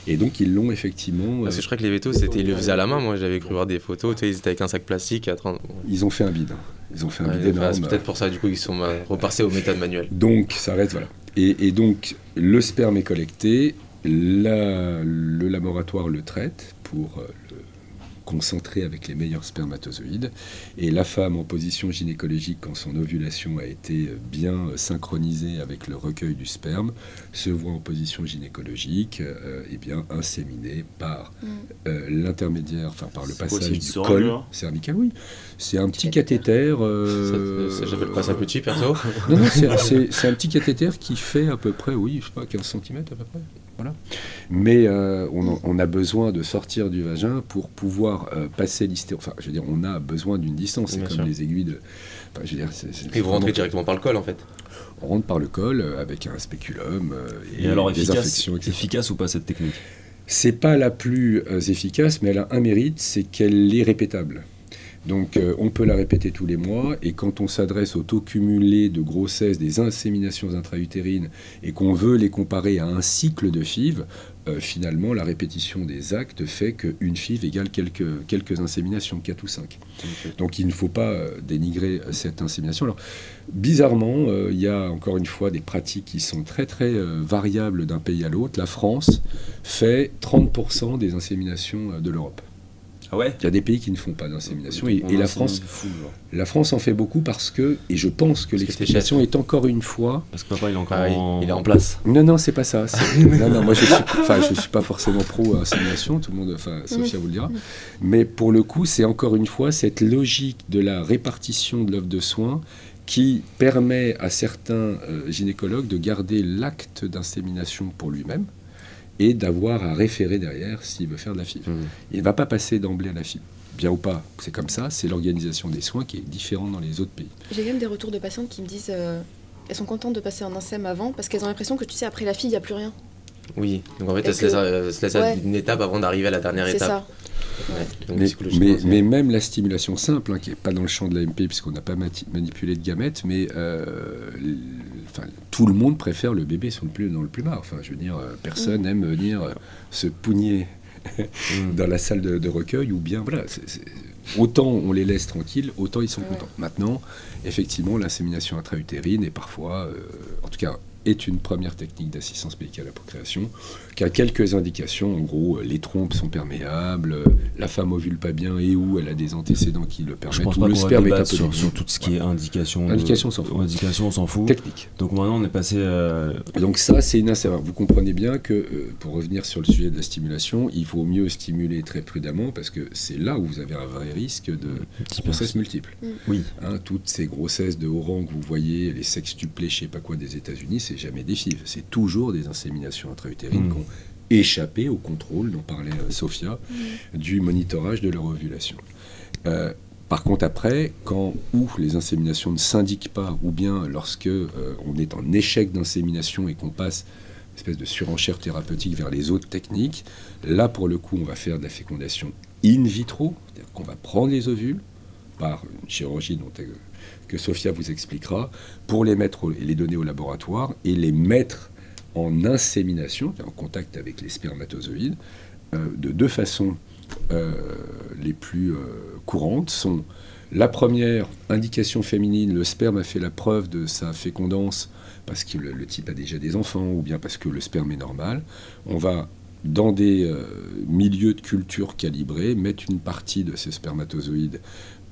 Et donc ils l'ont effectivement... Parce que je crois que les vétos, ils le faisaient à la main. Moi, j'avais cru voir des photos, ils étaient avec un sac plastique à 30... Ils ont fait un bide. Ils ont fait un bide énorme. C'est peut-être pour ça, du coup, ils sont repassés aux méthodes manuelles. Donc, ça reste, voilà. Et donc, le sperme est collecté, le laboratoire le traite pour... concentré avec les meilleurs spermatozoïdes, et la femme en position gynécologique, quand son ovulation a été bien synchronisée avec le recueil du sperme, se voit en position gynécologique et bien inséminée par l'intermédiaire, enfin par le passage du col cervical. Oui, c'est un petit cathéter. J'appelle pas ça petit, perso. Non, c'est un petit cathéter qui fait à peu près, je sais pas, 15 cm à peu près. Voilà. Mais on a besoin de sortir du vagin pour pouvoir passer l'hystéro. Enfin, je veux dire, on a besoin d'une distance. C'est comme les aiguilles de... Enfin, je veux dire, et vous rentrez directement par le col, en fait. On rentre par le col avec un spéculum et alors, des infections, etc. Efficace ou pas cette technique? C'est pas la plus efficace, mais elle a un mérite, c'est qu'elle est répétable. Donc on peut la répéter tous les mois, et quand on s'adresse au taux cumulé de grossesse des inséminations intra-utérines et qu'on veut les comparer à un cycle de FIV, finalement la répétition des actes fait qu'une FIV égale quelques inséminations, 4 ou 5. Okay. Donc il ne faut pas dénigrer cette insémination. Alors bizarrement, il y a encore une fois des pratiques qui sont très très variables d'un pays à l'autre. La France fait 30% des inséminations de l'Europe. Ah ouais. Il y a des pays qui ne font pas d'insémination, et la France en fait beaucoup parce que, et je pense que l'explication est encore une fois... Parce que papa il est encore il est en place. Non, c'est pas ça. Non, moi je suis pas forcément pro-insémination, tout le monde, Sophia vous le dira, mais pour le coup c'est encore une fois cette logique de la répartition de l'offre de soins qui permet à certains gynécologues de garder l'acte d'insémination pour lui-même, et d'avoir à référer derrière s'il veut faire de la FIV. Il ne va pas passer d'emblée à la FIV. Bien ou pas, c'est comme ça, c'est l'organisation des soins qui est différente dans les autres pays. J'ai même des retours de patientes qui me disent elles sont contentes de passer un INSEM avant parce qu'elles ont l'impression que, tu sais, après la FIV, il n'y a plus rien. Oui, donc en fait, elles se laissent une étape avant d'arriver à la dernière étape. C'est ça. Ouais. Donc, mais même la stimulation simple, qui n'est pas dans le champ de l'AMP puisqu'on n'a pas manipulé de gamètes, mais tout le monde préfère le bébé dans le plumard. Enfin, je veux dire, personne n'aime venir se pougner dans la salle de recueil, ou bien, voilà, autant on les laisse tranquilles, autant ils sont contents. Maintenant, effectivement, l'insémination intra-utérine est parfois, en tout cas, est une première technique d'assistance médicale à la procréation qui a quelques indications. En gros, les trompes sont perméables, la femme ovule pas bien et où elle a des antécédents qui le permettent. Je pense pas le sperme est un peu sur tout ce qui est indication. Indication, on s'en fout. Indication, on s'en fout. Technique. Donc maintenant, on est passé. Donc ça, c'est une insémination. Vous comprenez bien que pour revenir sur le sujet de la stimulation, il faut mieux stimuler très prudemment parce que c'est là où vous avez un vrai risque de grossesse multiple. Oui. Toutes ces grossesses de haut rang que vous voyez, les sextuplés, je sais pas quoi des États-Unis, c'est jamais des FIV, c'est toujours des inséminations intra-utérines qui ont échapper au contrôle dont parlait Sophia, du monitorage de leur ovulation. Par contre, après, quand ou les inséminations ne s'indiquent pas, ou bien lorsque on est en échec d'insémination et qu'on passe une espèce de surenchère thérapeutique vers les autres techniques, là, pour le coup, on va faire de la fécondation in vitro, c'est-à-dire qu'on va prendre les ovules par une chirurgie que Sophia vous expliquera, pour les mettre et les donner au laboratoire et les mettre en insémination, en contact avec les spermatozoïdes, de deux façons les plus courantes sont la première, indication féminine, le sperme a fait la preuve de sa fécondance parce que le type a déjà des enfants ou bien parce que le sperme est normal. On va, dans des milieux de culture calibrés, mettre une partie de ces spermatozoïdes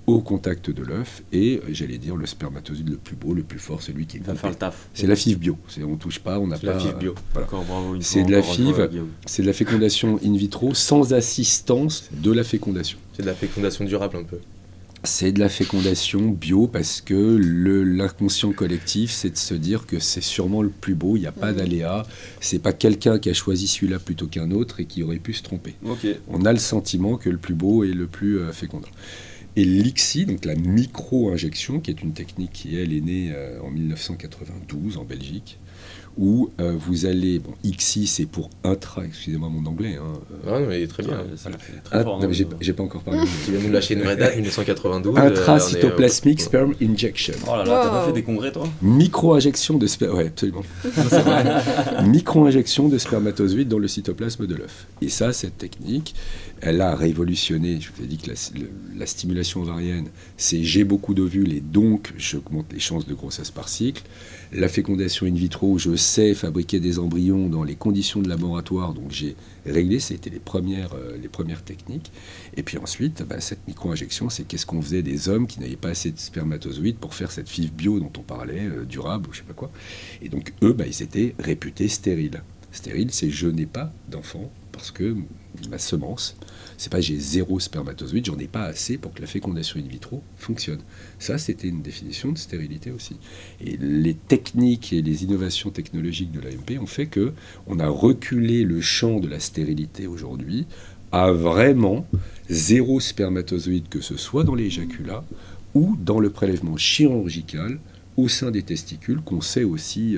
au contact de l'œuf et, j'allais dire, le spermatozoïde le plus beau, le plus fort, celui qui va faire le taf. C'est la FIV bio. On ne touche pas, on n'a pas... la FIV bio. Voilà. Encore, bravo, c'est de la FIV, c'est de la fécondation in vitro sans assistance de la fécondation. C'est de la fécondation durable un peu. C'est de la fécondation bio parce que l'inconscient collectif, c'est de se dire que c'est sûrement le plus beau, il n'y a pas d'aléa, c'est pas quelqu'un qui a choisi celui-là plutôt qu'un autre et qui aurait pu se tromper. Okay. On a le sentiment que le plus beau est le plus fécondant. Et l'ICSI, donc la micro-injection, qui est une technique qui, elle, est née en 1992 en Belgique, où vous allez... Bon, ICSI, c'est pour excusez-moi mon anglais. Ah non, mais très bien. J'ai pas encore parlé. Tu viens nous lâcher une vraie date, 1992. Intracytoplasmic sperm injection. Oh là là, t'as pas fait des congrès, toi? Micro-injection de sperme... Oui, absolument. C'est vrai. Micro-injection de spermatozoïdes dans le cytoplasme de l'œuf. Et ça, cette technique, elle a révolutionné. Je vous ai dit que la stimulation ovarienne, c'est j'ai beaucoup d'ovules et donc j'augmente les chances de grossesse par cycle. La fécondation in vitro, je sais fabriquer des embryons dans les conditions de laboratoire, donc j'ai réglé, c'était les premières techniques. Et puis ensuite, cette micro-injection, c'est qu'est-ce qu'on faisait des hommes qui n'avaient pas assez de spermatozoïdes pour faire cette FIV bio dont on parlait, durable ou je sais pas quoi. Et donc eux, ils étaient réputés stériles. Stérile, c'est je n'ai pas d'enfant parce que ma semence, c'est pas j'ai 0 spermatozoïde, j'en ai pas assez pour que la fécondation in vitro fonctionne. Ça, c'était une définition de stérilité aussi. Et les techniques et les innovations technologiques de l'AMP ont fait que on a reculé le champ de la stérilité aujourd'hui à vraiment 0 spermatozoïde, que ce soit dans les éjaculats ou dans le prélèvement chirurgical au sein des testicules, qu'on sait aussi...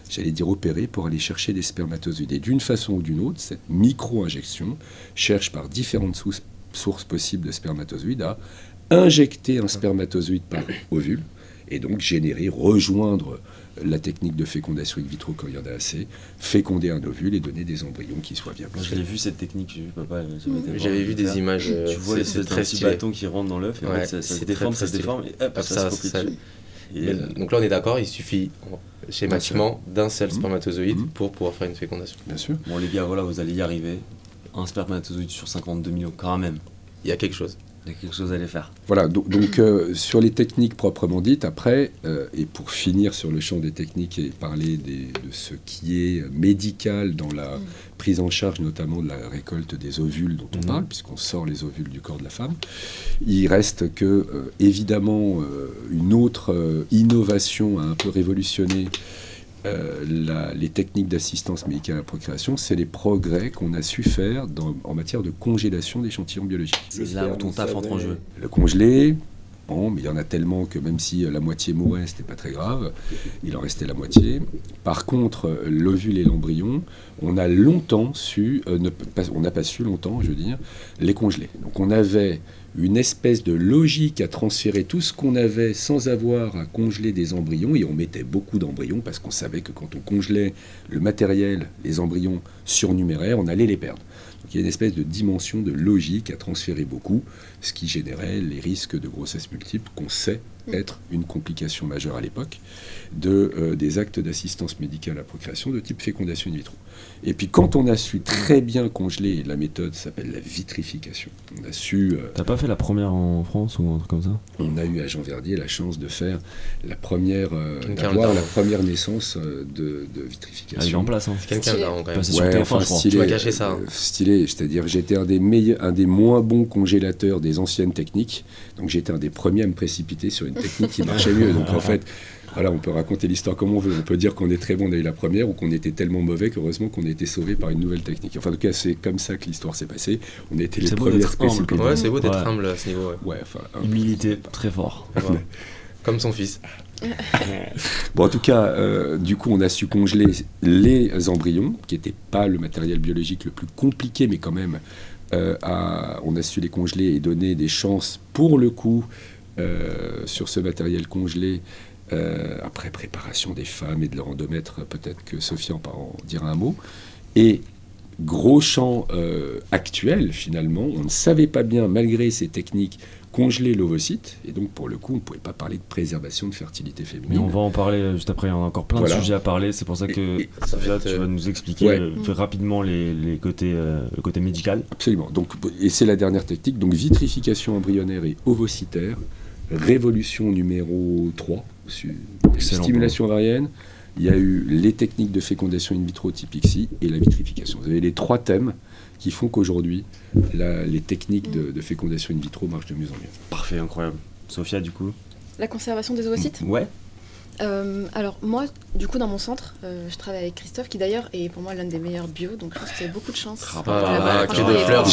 j'allais dire opérer pour aller chercher des spermatozoïdes. Et d'une façon ou d'une autre, cette micro-injection cherche par différentes sources possibles de spermatozoïdes à injecter un spermatozoïde par ovule et donc rejoindre la technique de fécondation in vitro quand il y en a assez, féconder un ovule et donner des embryons qui soient viables. Moi, j'ai vu cette technique, j'ai vu papa. J'avais vu des images. Tu vois ces petits bâtons qui rentrent dans l'œuf, et en fait, ça se déforme, et hop, ça se copie dessus. Donc là, on est d'accord, il suffit schématiquement d'un seul spermatozoïde pour pouvoir faire une fécondation. Bien sûr. Bon, les gars, voilà, vous allez y arriver. Un spermatozoïde sur 52 millions, quand même. Il y a quelque chose. Il y a quelque chose à aller faire. Voilà, donc sur les techniques proprement dites, après, et pour finir sur le champ des techniques et parler de ce qui est médical dans la prise en charge notamment de la récolte des ovules dont on parle, puisqu'on sort les ovules du corps de la femme, il reste que, évidemment, une autre innovation a un peu révolutionné les techniques d'assistance médicale à la procréation, c'est les progrès qu'on a su faire en matière de congélation d'échantillons biologiques. C'est là où ton taf entre en jeu. Le congelé, bon, mais il y en a tellement que même si la moitié mourait, c'était pas très grave, il en restait la moitié. Par contre, l'ovule et l'embryon, on a longtemps su, on n'a pas su longtemps, je veux dire, les congeler. Donc on avait une espèce de logique à transférer tout ce qu'on avait sans avoir à congeler des embryons, et on mettait beaucoup d'embryons parce qu'on savait que quand on congelait le matériel, les embryons surnuméraires, on allait les perdre. Donc il y a une espèce de dimension de logique à transférer beaucoup, ce qui générait les risques de grossesse multiple qu'on sait être une complication majeure à l'époque des actes d'assistance médicale à la procréation de type fécondation in vitro. Et puis quand on a su très bien congeler, la méthode s'appelle la vitrification. On a su... T'as pas fait la première en France ou un truc comme ça? On a eu à Jean Verdier la chance de faire la première, d'avoir la première naissance de vitrification. Elle est en place, hein. Quelqu'un là, quand même. Ouais, enfin, stylé, tu vas cacher ça. Stylé, c'est-à-dire j'étais un des moins bons congélateurs des anciennes techniques, donc j'étais un des premiers à me précipiter sur une technique qui marchait mieux. Donc en fait, voilà, on peut raconter l'histoire comme on veut. On peut dire qu'on est très bon, on a eu la première, ou qu'on était tellement mauvais qu'heureusement qu'on a été sauvé par une nouvelle technique. Enfin, en tout cas, c'est comme ça que l'histoire s'est passée. On a été les premières spécialistes. Ouais, c'est beau d'être humble à ce niveau. Ouais, enfin, humilité, très fort. Voilà. Comme son fils. Bon, en tout cas, du coup, on a su congeler les embryons, qui n'était pas le matériel biologique le plus compliqué, mais quand même, on a su les congeler et donner des chances, pour le coup, sur ce matériel congelé, après préparation des femmes et de leur endomètre, peut-être que Sophia en dira un mot. Et gros champ actuel, finalement, on ne savait pas bien, malgré ces techniques, congeler l'ovocyte, et donc pour le coup on ne pouvait pas parler de préservation de fertilité féminine. Mais on va en parler juste après, on a encore plein de sujets à parler, c'est pour ça que Sophia, tu vas nous expliquer rapidement le côté médical. Absolument, donc, et c'est la dernière technique, donc vitrification embryonnaire et ovocytaire, révolution numéro 3, stimulation ovarienne, il y a eu les techniques de fécondation in vitro type ICSI et la vitrification. Vous avez les 3 thèmes qui font qu'aujourd'hui, les techniques de fécondation in vitro marchent de mieux en mieux. Parfait, incroyable. Sophia, du coup? La conservation des ovocytes ? Ouais. Alors moi, du coup, dans mon centre, je travaille avec Christophe, qui d'ailleurs est pour moi l'un des meilleurs bio, donc je pense que vous avez beaucoup de chance.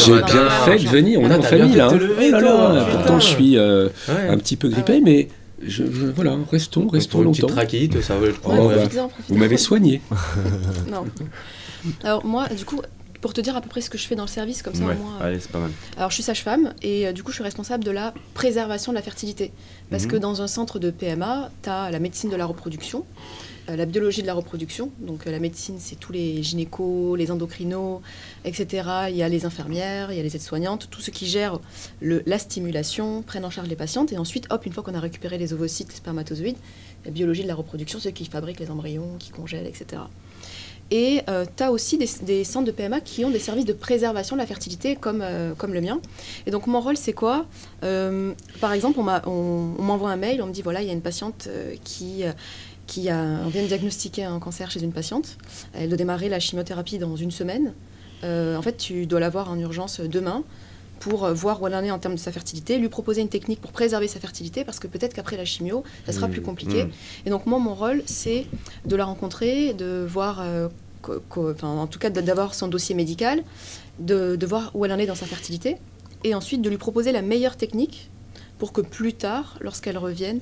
J'ai bien fait de venir, on est en famille là. Pourtant, je suis un petit peu grippé, mais voilà, restons longtemps. Une petite trachéite, ça va, je crois. Vous m'avez soigné. Non. Alors moi, du coup, pour te dire à peu près ce que je fais dans le service, comme ça au moins. Allez, c'est pas mal. Alors je suis sage-femme et du coup je suis responsable de la préservation de la fertilité. Parce que dans un centre de PMA, tu as la médecine de la reproduction, la biologie de la reproduction. Donc la médecine, c'est tous les gynécos, les endocrinos, etc. Il y a les infirmières, il y a les aides-soignantes, tous ceux qui gèrent la stimulation, prennent en charge les patientes. Et ensuite, hop, une fois qu'on a récupéré les ovocytes, les spermatozoïdes, la biologie de la reproduction, ceux qui fabriquent les embryons, qui congèlent, etc. Et tu as aussi des centres de PMA qui ont des services de préservation de la fertilité comme le mien. Et donc mon rôle, c'est quoi ? Par exemple, on m'envoie un mail, on me dit, voilà, il y a une patiente on vient de diagnostiquer un cancer chez une patiente. Elle doit démarrer la chimiothérapie dans 1 semaine. En fait, tu dois l'avoir en urgence demain pour voir où elle en est en termes de sa fertilité, lui proposer une technique pour préserver sa fertilité, parce que peut-être qu'après la chimio, ça sera plus compliqué. Et donc moi, mon rôle, c'est de la rencontrer, de voir, en tout cas d'avoir son dossier médical, de voir où elle en est dans sa fertilité, et ensuite de lui proposer la meilleure technique pour que plus tard, lorsqu'elle revienne,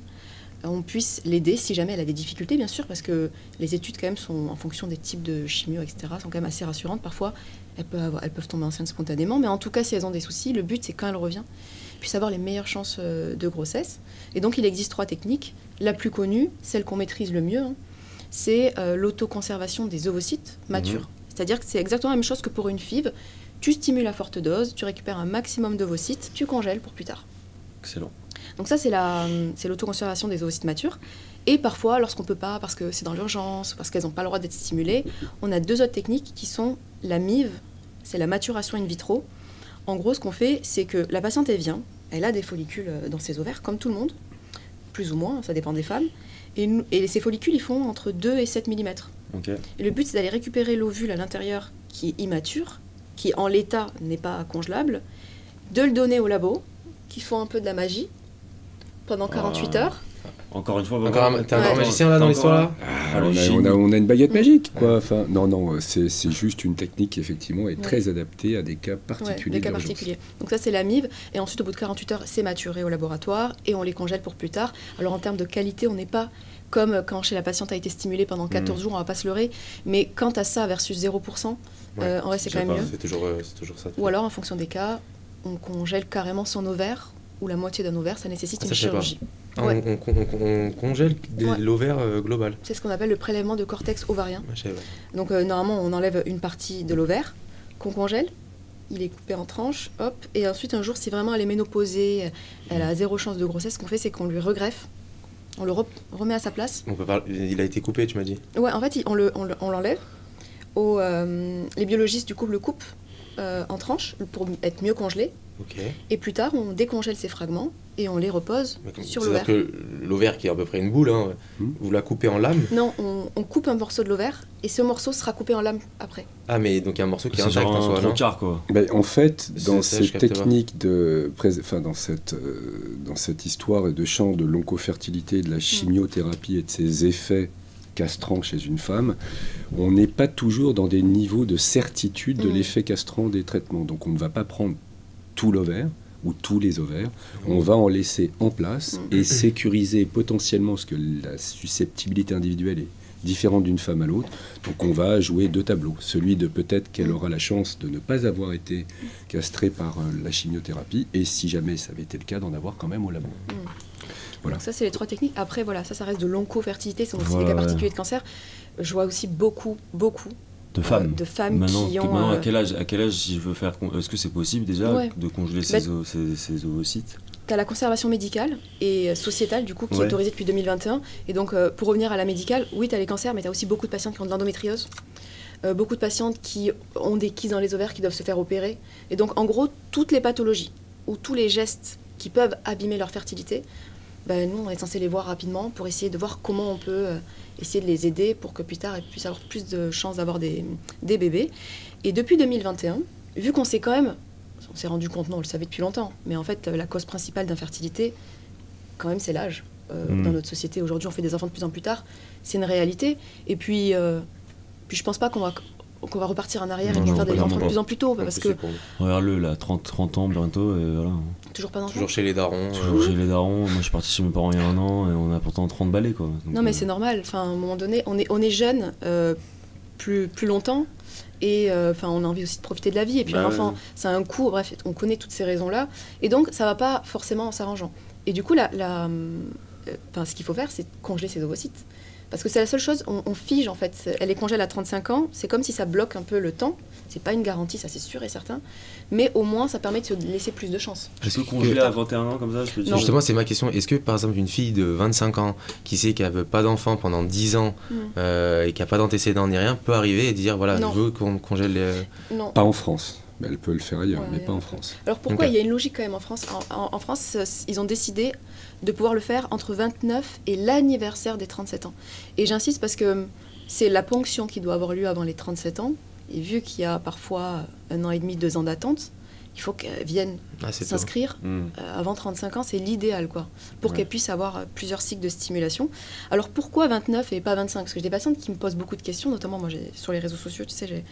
on puisse l'aider si jamais elle a des difficultés, bien sûr, parce que les études, quand même, sont en fonction des types de chimio, etc., sont quand même assez rassurantes. Parfois, elles peuvent tomber enceintes spontanément, mais en tout cas, si elles ont des soucis, le but, c'est quand elle revient, puisse avoir les meilleures chances de grossesse. Et donc, il existe 3 techniques. La plus connue, celle qu'on maîtrise le mieux, c'est l'autoconservation des ovocytes matures. C'est-à-dire que c'est exactement la même chose que pour une FIV. Tu stimules à forte dose, tu récupères un maximum d'ovocytes, tu congèles pour plus tard. Excellent. Donc ça, c'est l'autoconservation des ovocytes matures. Et parfois, lorsqu'on ne peut pas, parce que c'est dans l'urgence, parce qu'elles n'ont pas le droit d'être stimulées, on a 2 autres techniques qui sont la MIV, c'est la maturation in vitro. En gros, ce qu'on fait, c'est que la patiente, elle vient, elle a des follicules dans ses ovaires, comme tout le monde, plus ou moins, ça dépend des femmes. Et ces follicules, ils font entre 2 et 7 mm. Okay. Et le but, c'est d'aller récupérer l'ovule à l'intérieur qui est immature, qui en l'état n'est pas congelable, de le donner au labo, qui font un peu de la magie, pendant 48 heures. Encore une fois, t'es encore magicien là dans l'histoire là on a une baguette magique, quoi. Enfin, non, c'est juste une technique qui effectivement est très adaptée à des cas particuliers. Des cas particuliers. Donc ça, c'est la MIV. Et ensuite, au bout de 48 heures, c'est maturé au laboratoire et on les congèle pour plus tard. Alors en termes de qualité, on n'est pas comme quand chez la patiente a été stimulée pendant 14 jours, on va pas se leurrer. Mais quant à ça versus 0%, en vrai, c'est quand même mieux. C'est toujours ça. Ou alors, en fonction des cas, on congèle carrément son ovaire ou la moitié d'un ovaire, ça nécessite une chirurgie. On congèle l'ovaire global. C'est ce qu'on appelle le prélèvement de cortex ovarien. Donc normalement, on enlève une partie de l'ovaire qu'on congèle. Il est coupé en tranches, hop. Et ensuite, un jour, si vraiment elle est ménopausée, elle a 0 chance de grossesse, ce qu'on fait, c'est qu'on lui regreffe. On le remet à sa place. Il a été coupé, tu m'as dit. Ouais, en fait, on l'enlève. Les biologistes, du coup, le coupent en tranches pour être mieux congelé. Okay. Et plus tard, on décongèle ces fragments et on les repose sur l'ovaire. C'est-à-dire que l'ovaire, qui est à peu près une boule, hein, vous la coupez en lames? Non, on coupe un morceau de l'ovaire et ce morceau sera coupé en lames après. Ah, mais donc il y a un morceau qui est C'est intact genre en soi, un non? trocard, quoi. Ben, en fait, dans C'est ça, je cette capte pas. technique dans cette histoire de champ de l'oncofertilité, de la chimiothérapie et de ses effets castrants chez une femme, on n'est pas toujours dans des niveaux de certitude de l'effet castrant des traitements. Donc on ne va pas prendre tout l'ovaire ou tous les ovaires, on va en laisser en place et sécuriser potentiellement, parce que la susceptibilité individuelle est différente d'une femme à l'autre. Donc on va jouer deux tableaux. Celui de peut-être qu'elle aura la chance de ne pas avoir été castrée par la chimiothérapie, et si jamais ça avait été le cas, d'en avoir quand même au labo. Voilà. Donc ça, c'est les 3 techniques. Après, voilà, ça reste de l'oncofertilité, c'est aussi des cas particuliers de cancer. Je vois aussi beaucoup De femmes. de femmes Maintenant, qui ont... maintenant, à quel âge si je veux faire... Est-ce que c'est possible déjà de congeler ces ovocytes? Tu as la conservation médicale et sociétale, du coup, qui est autorisée depuis 2021. Et donc, pour revenir à la médicale, oui, tu as les cancers, mais tu as aussi beaucoup de patientes qui ont de l'endométriose. Beaucoup de patientes qui ont des kystes dans les ovaires qui doivent se faire opérer. Et donc, en gros, toutes les pathologies ou tous les gestes qui peuvent abîmer leur fertilité, ben, nous, on est censé les voir rapidement pour essayer de voir comment on peut essayer de les aider pour que plus tard, elles puissent avoir plus de chances d'avoir des bébés. Et depuis 2021, vu qu'on s'est quand même... On s'est rendu compte, non, on le savait depuis longtemps, mais en fait, la cause principale d'infertilité, quand même, c'est l'âge. Dans notre société, aujourd'hui, on fait des enfants de plus en plus tard. C'est une réalité. Et puis je pense pas qu'on va repartir en arrière et qu'on va faire des enfants de plus en plus tôt. Parce que... Regarde-le, là, 30 ans bientôt, et voilà. Toujours pas d'enfants. Toujours chez les darons. Toujours chez les darons. Moi, je suis parti chez mes parents il y a 1 an, et on a pourtant 30 balais, quoi. Donc, non, mais c'est normal. Enfin, à un moment donné, on est jeune plus longtemps. Et on a envie aussi de profiter de la vie. Et puis un enfant, ça a un coût. Bref, on connaît toutes ces raisons-là. Et donc, ça va pas forcément en s'arrangeant. Et du coup, ce qu'il faut faire, c'est congeler ses ovocytes. Parce que c'est la seule chose, on fige en fait. Elle est congèle à 35 ans. C'est comme si ça bloque un peu le temps. C'est pas une garantie, ça c'est sûr et certain. Mais au moins, ça permet de se laisser plus de chance. Est-ce que congeler à 21 ans comme ça, je peux dire? Non. Justement, c'est ma question. Est-ce que, par exemple, une fille de 25 ans qui sait qu'elle veut pas d'enfant pendant 10 ans et qui n'a pas d'antécédents ni rien, peut arriver et dire, voilà, je veux qu'on congèle les... Non. Pas en France. Mais elle peut le faire ailleurs, mais pas en France. Alors pourquoi il y a une logique quand même en France? En France, ils ont décidé de pouvoir le faire entre 29 et l'anniversaire des 37 ans. Et j'insiste parce que c'est la ponction qui doit avoir lieu avant les 37 ans. Et vu qu'il y a parfois 1 an et demi, 2 ans d'attente, il faut qu'elles viennent s'inscrire avant 35 ans. C'est l'idéal, quoi, pour qu'elles puissent avoir plusieurs cycles de stimulation. Alors pourquoi 29 et pas 25? Parce que j'ai des patientes qui me posent beaucoup de questions, notamment moi sur les réseaux sociaux, tu sais,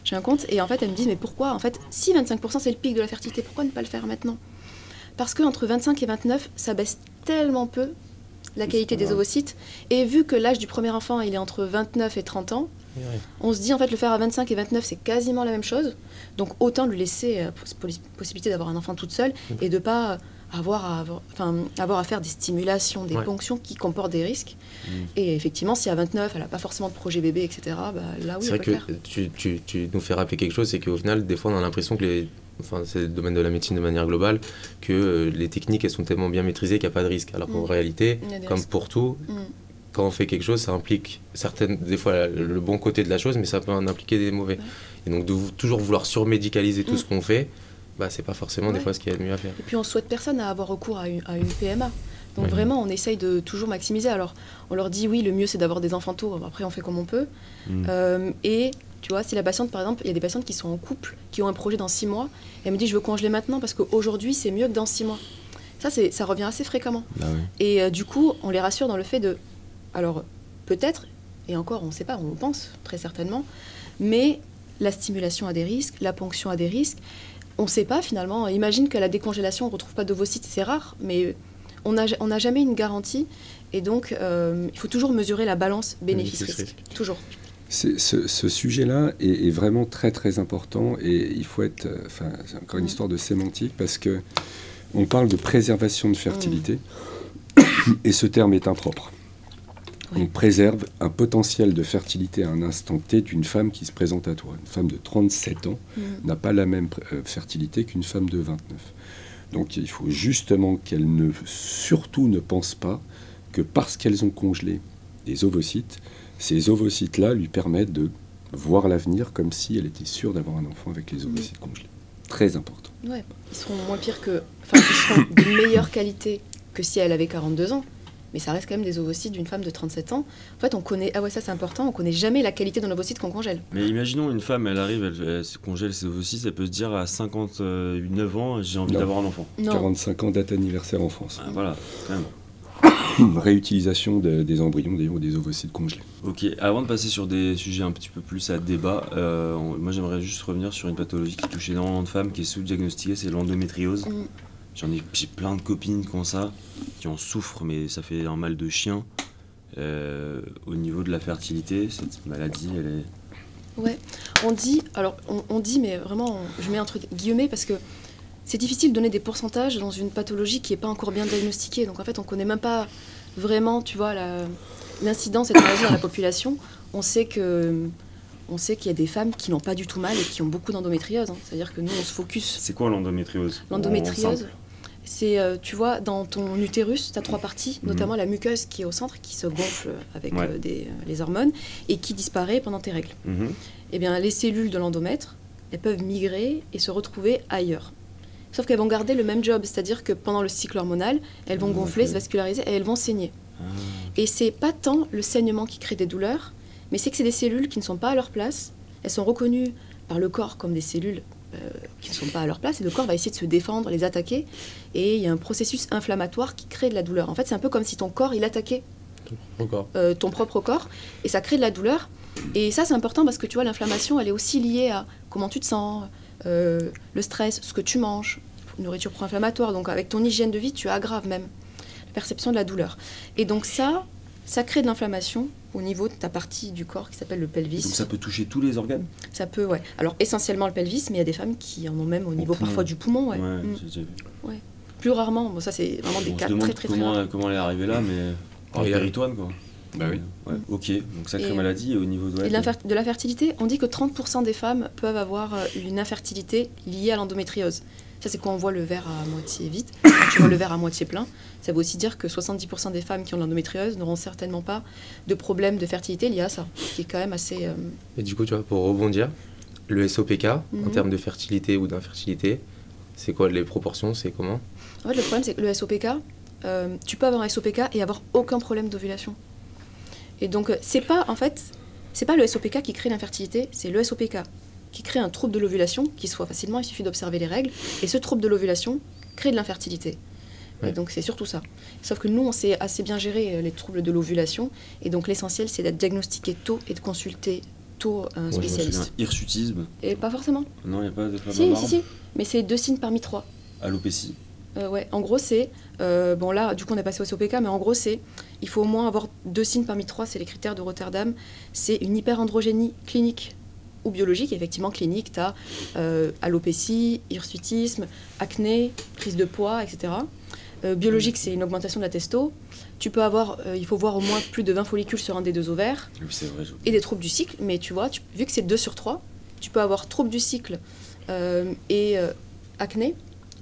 j'ai un compte, et en fait elles me disent mais pourquoi, en fait, si 25% c'est le pic de la fertilité, pourquoi ne pas le faire maintenant? Parce qu'entre 25 et 29, ça baisse tellement peu la qualité des ovocytes, et vu que l'âge du premier enfant il est entre 29 et 30 ans, on se dit en fait le faire à 25 et 29 c'est quasiment la même chose, donc autant lui laisser possibilité d'avoir un enfant toute seule et de pas avoir à faire des stimulations, des ponctions qui comportent des risques. Et effectivement, si à 29, elle n'a pas forcément de projet bébé, etc., là oui, c'est vrai que tu nous fais rappeler quelque chose, c'est qu'au final, des fois, on a l'impression que c'est le domaine de la médecine de manière globale, que les techniques, elles sont tellement bien maîtrisées qu'il n'y a pas de risque. Alors qu'en réalité, comme pour tout, quand on fait quelque chose, ça implique des fois le bon côté de la chose, mais ça peut en impliquer des mauvais. Et donc, de toujours vouloir surmédicaliser tout ce qu'on fait, c'est pas forcément des fois ce qu'il y a de mieux à faire. Et puis on souhaite personne à avoir recours à une PMA. Donc vraiment, on essaye de toujours maximiser. Alors, on leur dit oui, le mieux c'est d'avoir des enfants tôt. Après, on fait comme on peut. Et tu vois, si la patiente, par exemple, il y a des patientes qui sont en couple, qui ont un projet dans 6 mois, et elle me dit je veux congeler maintenant parce qu'aujourd'hui c'est mieux que dans 6 mois. Ça revient assez fréquemment. Et du coup, on les rassure dans le fait de, alors peut-être, et encore on ne sait pas, on pense très certainement, mais la stimulation a des risques, la ponction a des risques. On ne sait pas finalement. Imagine qu'à la décongélation, on ne retrouve pas d'ovocytes, c'est rare, mais on n'a jamais une garantie. Et donc, il faut toujours mesurer la balance bénéfice-risque. Toujours. Ce sujet-là est vraiment très très important et il faut être... c'est encore une histoire de sémantique parce qu'on parle de préservation de fertilité et ce terme est impropre. On préserve un potentiel de fertilité à un instant T d'une femme qui se présente à toi. Une femme de 37 ans n'a pas la même fertilité qu'une femme de 29. Donc il faut justement qu'elle surtout ne pense pas que parce qu'elles ont congelé des ovocytes, ces ovocytes-là lui permettent de voir l'avenir comme si elle était sûre d'avoir un enfant avec les ovocytes congelés. Très important. Ouais, ils seront moins pires ils seront de meilleure qualité que si elle avait 42 ans. Mais ça reste quand même des ovocytes d'une femme de 37 ans. En fait, on connaît, ah ouais, ça c'est important, on connaît jamais la qualité d'un ovocyte qu'on congèle. Mais imaginons une femme, elle arrive, elle se congèle ses ovocytes, elle peut se dire à 59 ans, j'ai envie d'avoir un enfant. Non. 45 ans, date anniversaire en France. Ah, voilà, quand même. Réutilisation des embryons, d'ailleurs, ou des ovocytes congelés. Ok, avant de passer sur des sujets un petit peu plus à débat, moi j'aimerais juste revenir sur une pathologie qui touche énormément de femmes, qui est sous-diagnostiquée, c'est l'endométriose. J'ai plein de copines qui ont ça, qui en souffrent, mais ça fait un mal de chien. Au niveau de la fertilité, cette maladie, elle est... Ouais, on dit, mais vraiment, je mets entre guillemets parce que c'est difficile de donner des pourcentages dans une pathologie qui n'est pas encore bien diagnostiquée. Donc en fait, on ne connaît même pas vraiment, tu vois, l'incidence de cette maladie dans la population. On sait qu'il y a des femmes qui n'ont pas du tout mal et qui ont beaucoup d'endométriose. Hein. C'est-à-dire que nous, on se focus... C'est quoi l'endométriose? L'endométriose, c'est, tu vois, dans ton utérus, tu as 3 parties, notamment la muqueuse qui est au centre, qui se gonfle avec les hormones et qui disparaît pendant tes règles. Eh bien, les cellules de l'endomètre, elles peuvent migrer et se retrouver ailleurs. Sauf qu'elles vont garder le même job, c'est-à-dire que pendant le cycle hormonal, elles vont gonfler, se vasculariser et elles vont saigner. Et c'est pas tant le saignement qui crée des douleurs, mais c'est que c'est des cellules qui ne sont pas à leur place. Elles sont reconnues par le corps comme des cellules qui ne sont pas à leur place, et le corps va essayer de se défendre, les attaquer, et il y a un processus inflammatoire qui crée de la douleur. En fait, c'est un peu comme si ton corps, il attaquait ton propre corps, et ça crée de la douleur. Et ça, c'est important parce que tu vois, l'inflammation, elle est aussi liée à comment tu te sens, le stress, ce que tu manges, une nourriture pro-inflammatoire. Donc avec ton hygiène de vie, tu aggraves même la perception de la douleur. Et donc ça crée de l'inflammation au niveau de ta partie du corps qui s'appelle le pelvis. Donc ça peut toucher tous les organes? Ça peut, ouais. Alors essentiellement le pelvis, mais il y a des femmes qui en ont même au niveau parfois du poumon. Ouais, j'ai déjà vu. Ouais. Plus rarement, bon, ça c'est vraiment des cas très rares. Comment elle est arrivée là, mais par péritoine, quoi. Bah oui. Ouais. Ok, donc sacrée maladie, et au niveau de la fertilité, on dit que 30% des femmes peuvent avoir une infertilité liée à l'endométriose. Ça, c'est quand on voit le verre à moitié vide. Quand tu vois le verre à moitié plein, ça veut aussi dire que 70% des femmes qui ont de l'endométriose n'auront certainement pas de problème de fertilité lié à ça, ce qui est quand même assez... Et du coup, tu vois, pour rebondir, le SOPK, en termes de fertilité ou d'infertilité, c'est quoi les proportions? C'est comment? En fait, le problème, c'est que le SOPK, tu peux avoir un SOPK et avoir aucun problème d'ovulation. Et donc, c'est pas le SOPK qui crée l'infertilité, c'est le SOPK qui crée un trouble de l'ovulation, qui se voit facilement, il suffit d'observer les règles, et ce trouble de l'ovulation crée de l'infertilité. Ouais. Et donc c'est surtout ça. Sauf que nous, on sait assez bien gérer les troubles de l'ovulation, et donc l'essentiel, c'est d'être diagnostiqué tôt et de consulter tôt un spécialiste. Un hirsutisme? Et pas forcément. Non, il n'y a pas de flamme si, mais c'est 2 signes parmi 3. Alopécie? Ouais, en gros, c'est... bon, là, du coup, on est passé au SOPK, mais en gros, c'est... Il faut au moins avoir 2 signes parmi 3, c'est les critères de Rotterdam. C'est une hyperandrogénie clinique ou biologique. Effectivement, clinique, tu as alopécie, hirsutisme, acné, prise de poids, etc. Biologique, c'est une augmentation de la testo. Tu peux avoir, il faut voir au moins plus de 20 follicules sur un des 2 ovaires. Oui, c'est vrai. Et des troubles du cycle. Mais tu vois, vu que c'est 2 sur 3, tu peux avoir troubles du cycle et acné,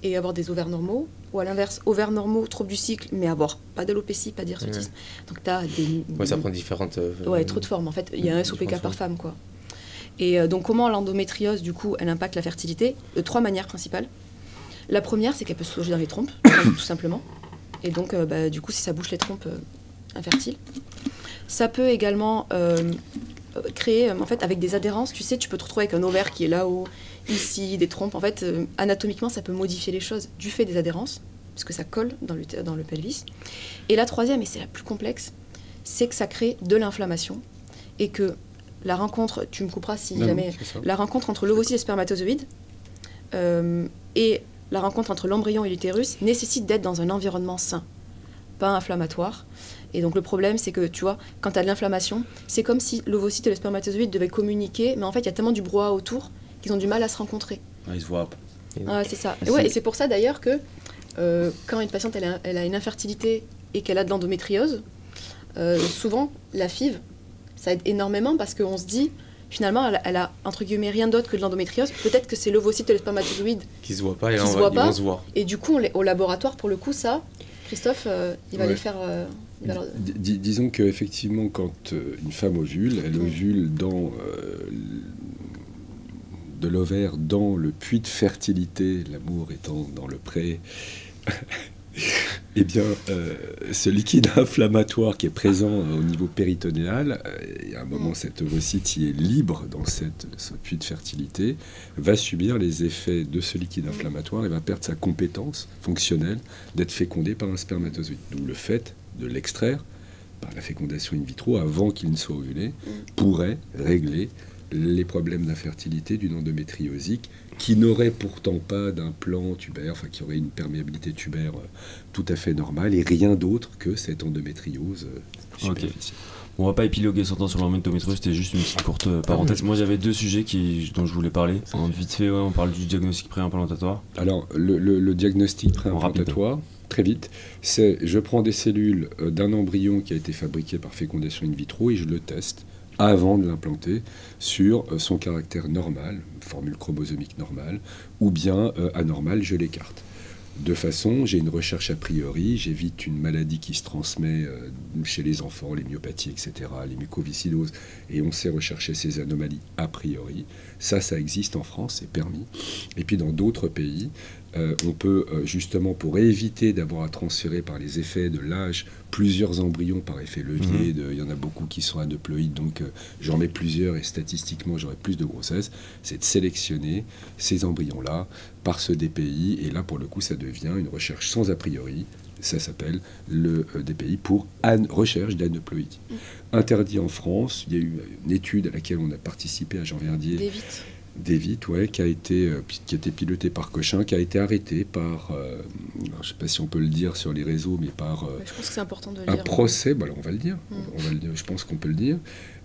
et avoir des ovaires normaux, ou à l'inverse, ovaires normaux, troubles du cycle, mais avoir pas d'alopécie, pas d'hirsutisme. Ouais. Donc tu as des... Ouais, ça prend différentes... ouais, trop de formes. En fait, il y a un SOPK par femme, quoi. Et donc comment l'endométriose, du coup, elle impacte la fertilité? De 3 manières principales. La première, c'est qu'elle peut se loger dans les trompes, tout simplement. Et donc, du coup, si ça bouche les trompes, infertile. Ça peut également créer, en fait, avec des adhérences, tu sais, tu peux te retrouver avec un ovaire qui est là-haut, ici, des trompes. En fait, anatomiquement, ça peut modifier les choses du fait des adhérences, parce que ça colle dans le pelvis. Et la troisième, et c'est la plus complexe, c'est que ça crée de l'inflammation, et que la rencontre, tu me couperas si jamais, la rencontre entre l'ovocyte et le spermatozoïde et la rencontre entre l'embryon et l'utérus nécessite d'être dans un environnement sain, pas inflammatoire. Et donc le problème, c'est que, tu vois, quand tu as de l'inflammation, c'est comme si l'ovocyte et le spermatozoïde devaient communiquer, mais en fait, il y a tellement du brouhaha autour qu'ils ont du mal à se rencontrer. Ah, ils se voient. Ah, c'est ça. Et c'est pour ça, d'ailleurs, que quand une patiente elle a une infertilité et qu'elle a de l'endométriose, souvent, la FIV, ça aide énormément parce qu'on se dit, finalement, elle a entre guillemets rien d'autre que de l'endométriose. Peut-être que c'est l'ovocyte et le spermatozoïde qui se voient pas et ils vont se voir. Et du coup, au laboratoire, pour le coup, ça, Christophe, il va les faire... Disons qu'effectivement, quand une femme ovule, elle ovule de l'ovaire dans le puits de fertilité, l'amour étant dans le pré, eh bien, ce liquide inflammatoire qui est présent au niveau péritonéal, et à un moment, cet ovocyte qui est libre dans ce puits de fertilité, va subir les effets de ce liquide inflammatoire et va perdre sa compétence fonctionnelle d'être fécondé par un spermatozoïde. D'où le fait de l'extraire par la fécondation in vitro avant qu'il ne soit ovulé pourrait régler les problèmes d'infertilité d'une endométriosique qui n'aurait pourtant pas d'implant tubaire, enfin qui aurait une perméabilité tubaire tout à fait normale et rien d'autre que cette endométriose superficielle. On va pas épiloguer son temps sur l'endométriose, c'était juste une petite courte parenthèse. Moi j'avais deux sujets dont je voulais parler. Vite fait, on parle du diagnostic préimplantatoire. Alors le diagnostic préimplantatoire, très vite, c'est je prends des cellules d'un embryon qui a été fabriqué par fécondation in vitro et je le teste avant de l'implanter sur son caractère normal, formule chromosomique normale, ou bien anormal, je l'écarte. De façon, j'ai une recherche a priori, j'évite une maladie qui se transmet chez les enfants, les myopathies, etc., les mucoviscidoses, et on sait rechercher ces anomalies a priori. Ça existe en France, c'est permis. Et puis dans d'autres pays, on peut justement, pour éviter d'avoir à transférer par les effets de l'âge plusieurs embryons par effet levier, il y en a beaucoup qui sont aneuploïdes, donc j'en mets plusieurs et statistiquement j'aurai plus de grossesse, c'est de sélectionner ces embryons-là par ce DPI, et là pour le coup ça devient une recherche sans a priori, ça s'appelle le DPI pour recherche d'aneuploïdie. Interdit en France, il y a eu une étude à laquelle on a participé à Jean Verdier. David, ouais, qui a été piloté par Cochin, qui a été arrêté par, je ne sais pas si on peut le dire sur les réseaux, mais par je pense que c'est important de le un dire. procès, alors on va le dire, je pense qu'on peut le dire,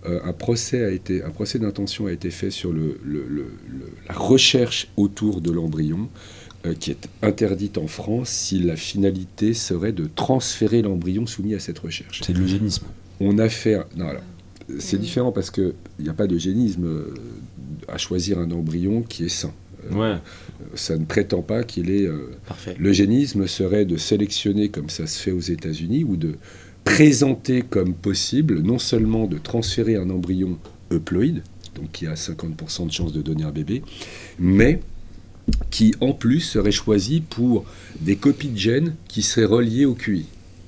un procès d'intention a été fait sur la recherche autour de l'embryon, qui est interdite en France si la finalité serait de transférer l'embryon soumis à cette recherche. C'est de l'eugénisme. On a fait... Non, alors, c'est différent parce qu'il n'y a pas d'eugénisme à choisir un embryon qui est sain. Ça ne prétend pas qu'il est... L'eugénisme serait de sélectionner, comme ça se fait aux États-Unis, ou de présenter comme possible, non seulement de transférer un embryon euploïde, donc qui a 50% de chance de donner un bébé, mais qui en plus serait choisi pour des copies de gènes qui seraient reliées au QI.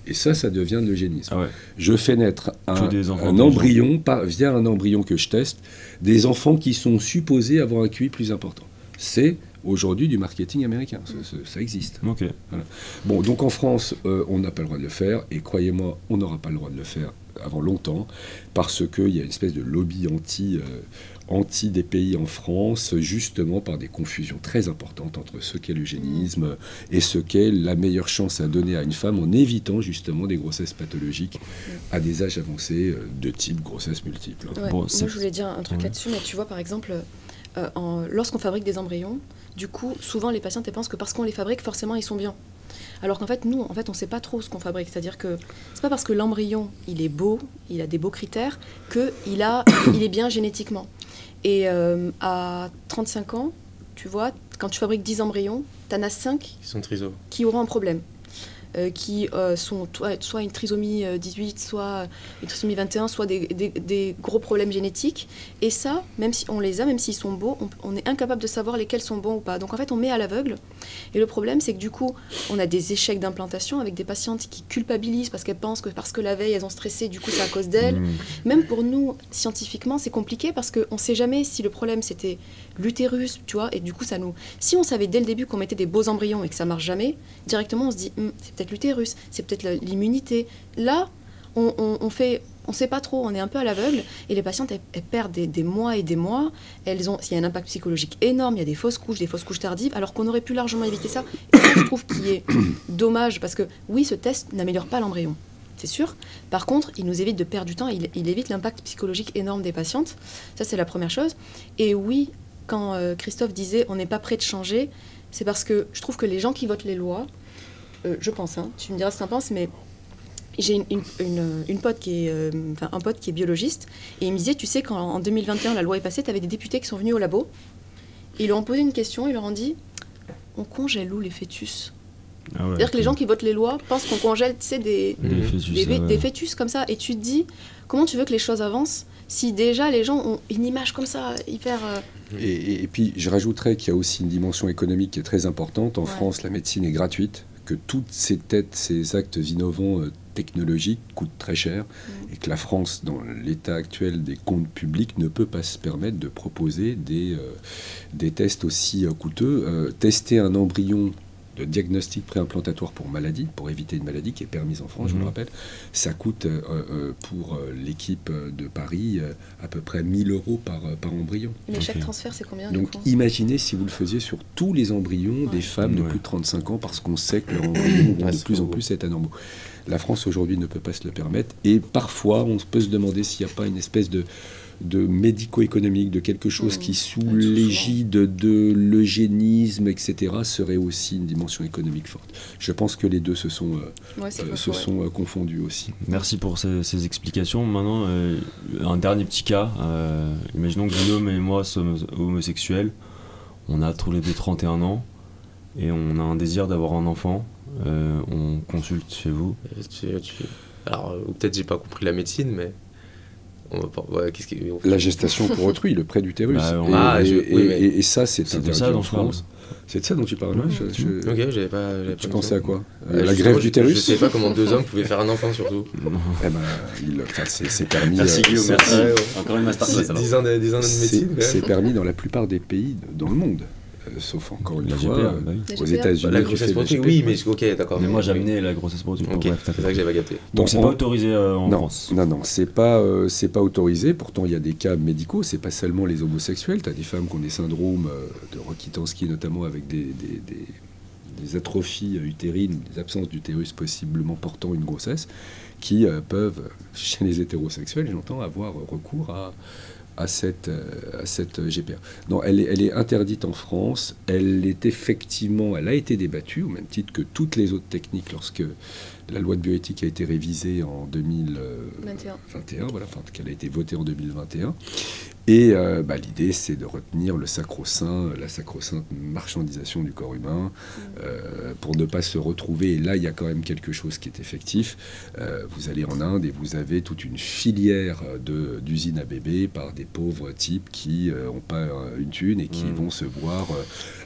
Et ça devient de l'eugénisme. Je fais naître un embryon, via un embryon que je teste, des enfants qui sont supposés avoir un QI plus important. C'est aujourd'hui du marketing américain, ça existe. Voilà. Bon, donc en France, on n'a pas le droit de le faire, et croyez-moi, on n'aura pas le droit de le faire avant longtemps, parce qu'il y a une espèce de lobby anti des pays en France, justement par des confusions très importantes entre ce qu'est l'eugénisme et ce qu'est la meilleure chance à donner à une femme en évitant justement des grossesses pathologiques à des âges avancés de type grossesse multiple. Moi, je voulais dire un truc là-dessus, mais tu vois, par exemple, lorsqu'on fabrique des embryons, du coup, souvent les patientes pensent que parce qu'on les fabrique, forcément, ils sont bien. Alors qu'en fait, nous, on ne sait pas trop ce qu'on fabrique. C'est-à-dire que c'est pas parce que l'embryon, il est beau, il a des beaux critères, qu'il est bien génétiquement. Et à 35 ans, tu vois, quand tu fabriques 10 embryons, tu en as 5 qui auront un problème. Qui sont soit une trisomie 18, soit une trisomie 21, soit des gros problèmes génétiques. Et ça, même si on les a, même s'ils sont beaux, on est incapable de savoir lesquels sont bons ou pas. Donc en fait, on met à l'aveugle. Et le problème, c'est que du coup, on a des échecs d'implantation avec des patientes qui culpabilisent parce qu'elles pensent que parce que la veille, elles ont stressé, du coup, c'est à cause d'elles. Même pour nous, scientifiquement, c'est compliqué parce qu'on ne sait jamais si le problème, c'était l'utérus, tu vois, et du coup, ça nous... Si on savait dès le début qu'on mettait des beaux embryons et que ça marche jamais, directement, on se dit, c'est peut-être l'utérus, c'est peut-être l'immunité. Là, on sait pas trop, on est un peu à l'aveugle, et les patientes, elles perdent des mois et des mois. Il y a un impact psychologique énorme, il y a des fausses couches tardives, alors qu'on aurait pu largement éviter ça. Et ça, je trouve qu'il est dommage, parce que oui, ce test n'améliore pas l'embryon, c'est sûr. Par contre, il nous évite de perdre du temps, il évite l'impact psychologique énorme des patientes. Ça, c'est la première chose. Et oui, quand Christophe disait on n'est pas prêt de changer, c'est parce que je trouve que les gens qui votent les lois, je pense, tu me diras ce que tu en penses, mais j'ai une pote qui est, un pote qui est biologiste, et il me disait, tu sais, quand en 2021 la loi est passée, tu avais des députés qui sont venus au labo, et ils leur ont posé une question, ils leur ont dit, on congèle où les fœtus ? Ah ouais, C'est-à-dire que les gens qui votent les lois pensent qu'on congèle, tu sais, des fœtus comme ça. Et tu te dis, comment tu veux que les choses avancent si déjà les gens ont une image comme ça, hyper... Et puis, je rajouterais qu'il y a aussi une dimension économique qui est très importante. En France, la médecine est gratuite, que toutes ces actes innovants technologiques coûtent très cher, et que la France, dans l'état actuel des comptes publics, ne peut pas se permettre de proposer des tests aussi coûteux. Tester un embryon de diagnostic préimplantatoire pour maladie, pour éviter une maladie qui est permise en France, je vous le rappelle, ça coûte pour l'équipe de Paris à peu près 1 000 € par embryon. Mais chaque transfert, c'est combien? Donc imaginez si vous le faisiez sur tous les embryons des femmes de plus de 35 ans, parce qu'on sait que leurs embryons vont de plus en plus être anormaux. La France aujourd'hui ne peut pas se le permettre, et parfois on peut se demander s'il n'y a pas une espèce de médico-économique, de quelque chose qui, sous l'égide de l'eugénisme, etc., serait aussi une dimension économique forte. Je pense que les deux se sont confondus aussi. Merci pour ces explications. Maintenant, un dernier petit cas. Imaginons que Guillaume et moi sommes homosexuels. On a tous les deux 31 ans et on a un désir d'avoir un enfant. On consulte chez vous. Alors, peut-être j'ai pas compris la médecine, mais... La gestation pour autrui, le prêt d'utérus. Et ça, c'est interdit en France. C'est de ça dont tu parles. Ok, j'avais pas. Tu pensais à quoi? La greffe d'utérus? Je sais pas comment 2 hommes pouvaient faire un enfant, surtout. C'est permis. Merci Guillaume, merci. Encore une masterclass. 10 ans de médecine. C'est permis dans la plupart des pays dans le monde. Sauf encore une fois aux États-Unis. La grossesse pour autrui, oui, mais ok, d'accord. Mais moi j'ai amené la grossesse pour autrui. C'est ça que j'avais gâté. Donc c'est pas autorisé en France? Non, c'est pas autorisé. Pourtant, il y a des cas médicaux. C'est pas seulement les homosexuels. Tu as des femmes qui ont des syndromes de Rokitansky, notamment avec des atrophies utérines, des absences d'utérus possiblement portant une grossesse, qui peuvent, chez les hétérosexuels, j'entends, avoir recours à cette GPA. Non, elle est interdite en France. Elle a été débattue, au même titre que toutes les autres techniques, lorsque la loi de bioéthique a été révisée en 2021, voilà, enfin, qu'elle a été votée en 2021. Et l'idée, c'est de retenir la sacro-sainte marchandisation du corps humain, pour ne pas se retrouver. Et là, il y a quand même quelque chose qui est effectif. Vous allez en Inde et vous avez toute une filière d'usines à bébés par des pauvres types qui n'ont pas une thune et qui vont se voir...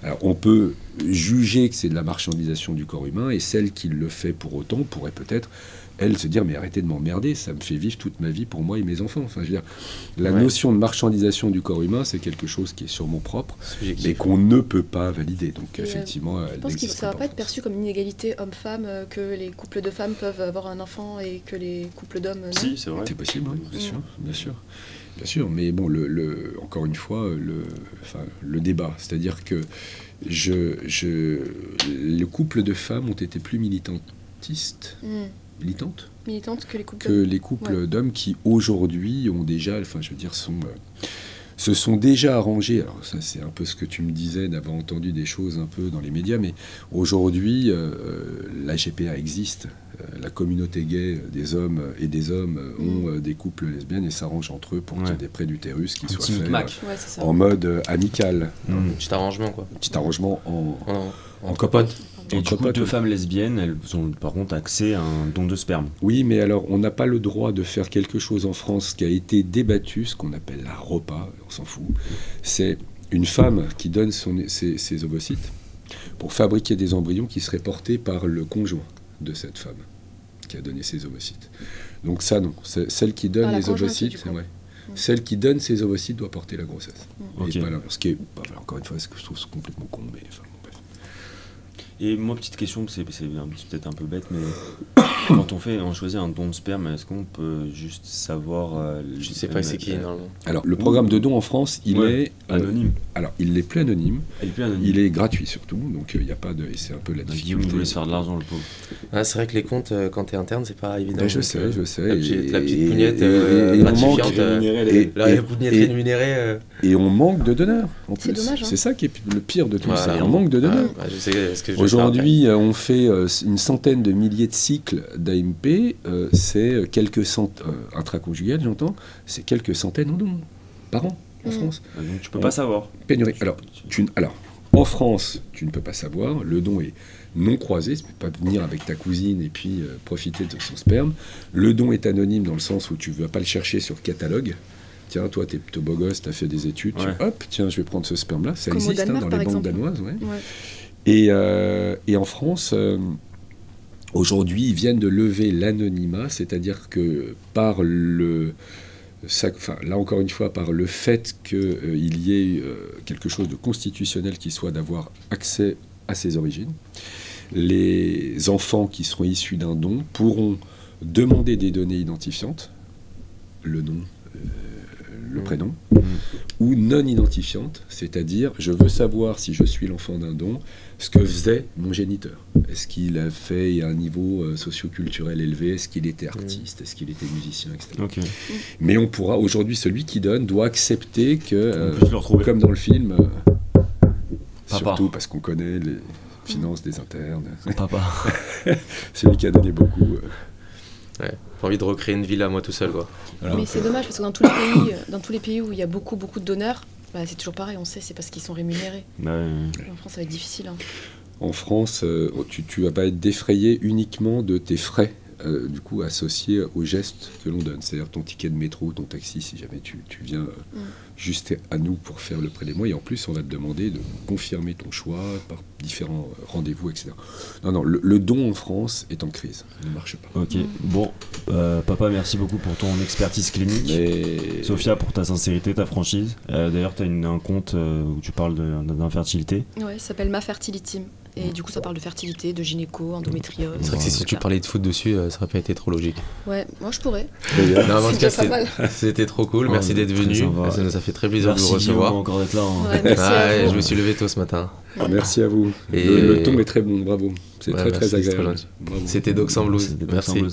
alors, on peut juger que c'est de la marchandisation du corps humain, et celle qui le fait pour autant pourrait peut-être... elle se dire, mais arrêtez de m'emmerder, ça me fait vivre toute ma vie pour moi et mes enfants. Enfin, je veux dire, la notion de marchandisation du corps humain, c'est quelque chose qui est sûrement propre, mais qu'on ne peut pas valider. Donc, effectivement, je pense que ça ne va pas être perçu comme une inégalité homme-femme, que les couples de femmes peuvent avoir un enfant et que les couples d'hommes, non. Si, c'est vrai. C'est possible, oui, bien sûr. Mais bon, encore une fois, le débat, c'est-à-dire que les couples de femmes ont été plus militantistes, militantes que les couples d'hommes qui aujourd'hui ont déjà, se sont déjà arrangés. Alors ça, c'est un peu ce que tu me disais, d'avoir entendu des choses un peu dans les médias, mais aujourd'hui, la GPA existe. La communauté gay des hommes et des hommes ont des couples lesbiennes et s'arrangent entre eux pour qu'il y ait des prêts d'utérus qui soient faits en mode amical. Petit arrangement, quoi. Petit arrangement en copote. Et du coup, 2 femmes lesbiennes, elles ont par contre accès à un don de sperme. Oui, mais alors, on n'a pas le droit de faire quelque chose en France qui a été débattu, ce qu'on appelle la ROPA, on s'en fout. C'est une femme qui donne ses ovocytes pour fabriquer des embryons qui seraient portés par le conjoint de cette femme qui a donné ses ovocytes. Donc ça, non. Celle qui donne les ovocytes, celle qui donne ses ovocytes doit porter la grossesse. Et pas l'inverse. Ce qui est, encore une fois, ce que je trouve complètement con, mais enfin, bref. Et moi, petite question, c'est peut-être un peu bête, mais quand on choisit un don de sperme, est-ce qu'on peut juste savoir... je ne sais pas c'est qui, normalement. Alors, le programme de don en France, il est... anonyme. Alors, il est plus anonyme. Il est gratuit, surtout. Donc, il n'y a pas de... Et c'est un peu la difficulté. Guillaume voulait se faire de l'argent, le pauvre. Ah, c'est vrai que les comptes, quand tu es interne, c'est pas évident. Je sais. La petite pougnette gratifiante. La pougnette rémunérée. Et on manque de donneurs, en plus. C'est dommage. C'est ça qui est le pire de tout ça. On manque de donneurs. Je sais ce que je Aujourd'hui, on fait une centaine de milliers de cycles d'AMP, c'est quelques centaines, intraconjugal j'entends, c'est quelques centaines en don par an en France. Donc tu peux pas savoir. Pénurie. Alors, En France, tu ne peux pas savoir, le don est non croisé, tu ne peux pas venir avec ta cousine et puis profiter de son sperme. Le don est anonyme dans le sens où tu ne vas pas le chercher sur catalogue. Tiens, toi, t'es plutôt beau gosse, t'as fait des études, hop, tiens, je vais prendre ce sperme-là. Ça existe Danemark, dans les banques danoises. Et en France, aujourd'hui, ils viennent de lever l'anonymat, c'est-à-dire que par le... là encore une fois, par le fait qu'il y ait quelque chose de constitutionnel qui soit d'avoir accès à ses origines, les enfants qui seront issus d'un don pourront demander des données identifiantes, le nom, le prénom, ou non identifiantes, c'est-à-dire je veux savoir si je suis l'enfant d'un don, ce que faisait mon géniteur. Est-ce qu'il a fait un niveau socio-culturel élevé, est-ce qu'il était artiste, est-ce qu'il était musicien, etc. Okay. Mais on pourra, aujourd'hui, celui qui donne doit accepter que, comme dans le film, surtout parce qu'on connaît les finances des internes, celui qui a donné beaucoup... Ouais, j'ai envie de recréer une villa moi tout seul, quoi. Alors, mais c'est dommage parce que dans tous les pays où il y a beaucoup de donneurs, c'est toujours pareil, on sait, c'est parce qu'ils sont rémunérés. En France, ça va être difficile. Hein. En France, tu vas pas être défrayé uniquement de tes frais, du coup, associés aux gestes que l'on donne. C'est-à-dire ton ticket de métro, ton taxi, si jamais tu viens juste à nous pour faire le prélèvement. Et en plus, on va te demander de confirmer ton choix par différents rendez-vous, etc. Non, le don en France est en crise. Il ne marche pas. Ok, bon, papa, merci beaucoup pour ton expertise clinique. Sophia, pour ta sincérité, ta franchise. D'ailleurs, tu as un compte où tu parles d'infertilité. Ouais, ça s'appelle Ma Fertility. Et du coup, ça parle de fertilité, de gynéco, endométriose. C'est vrai que si tu parlais de foot dessus, ça aurait pas été trop logique. Ouais, moi je pourrais. Non, en tout cas, c'était trop cool. Merci d'être venu. Ça nous a fait très plaisir de vous recevoir. Encore d'être là. Je me suis levé tôt ce matin. Merci à vous. Et le ton est très bon, bravo. C'est très agréable. C'était Doc Sans Blues. Merci.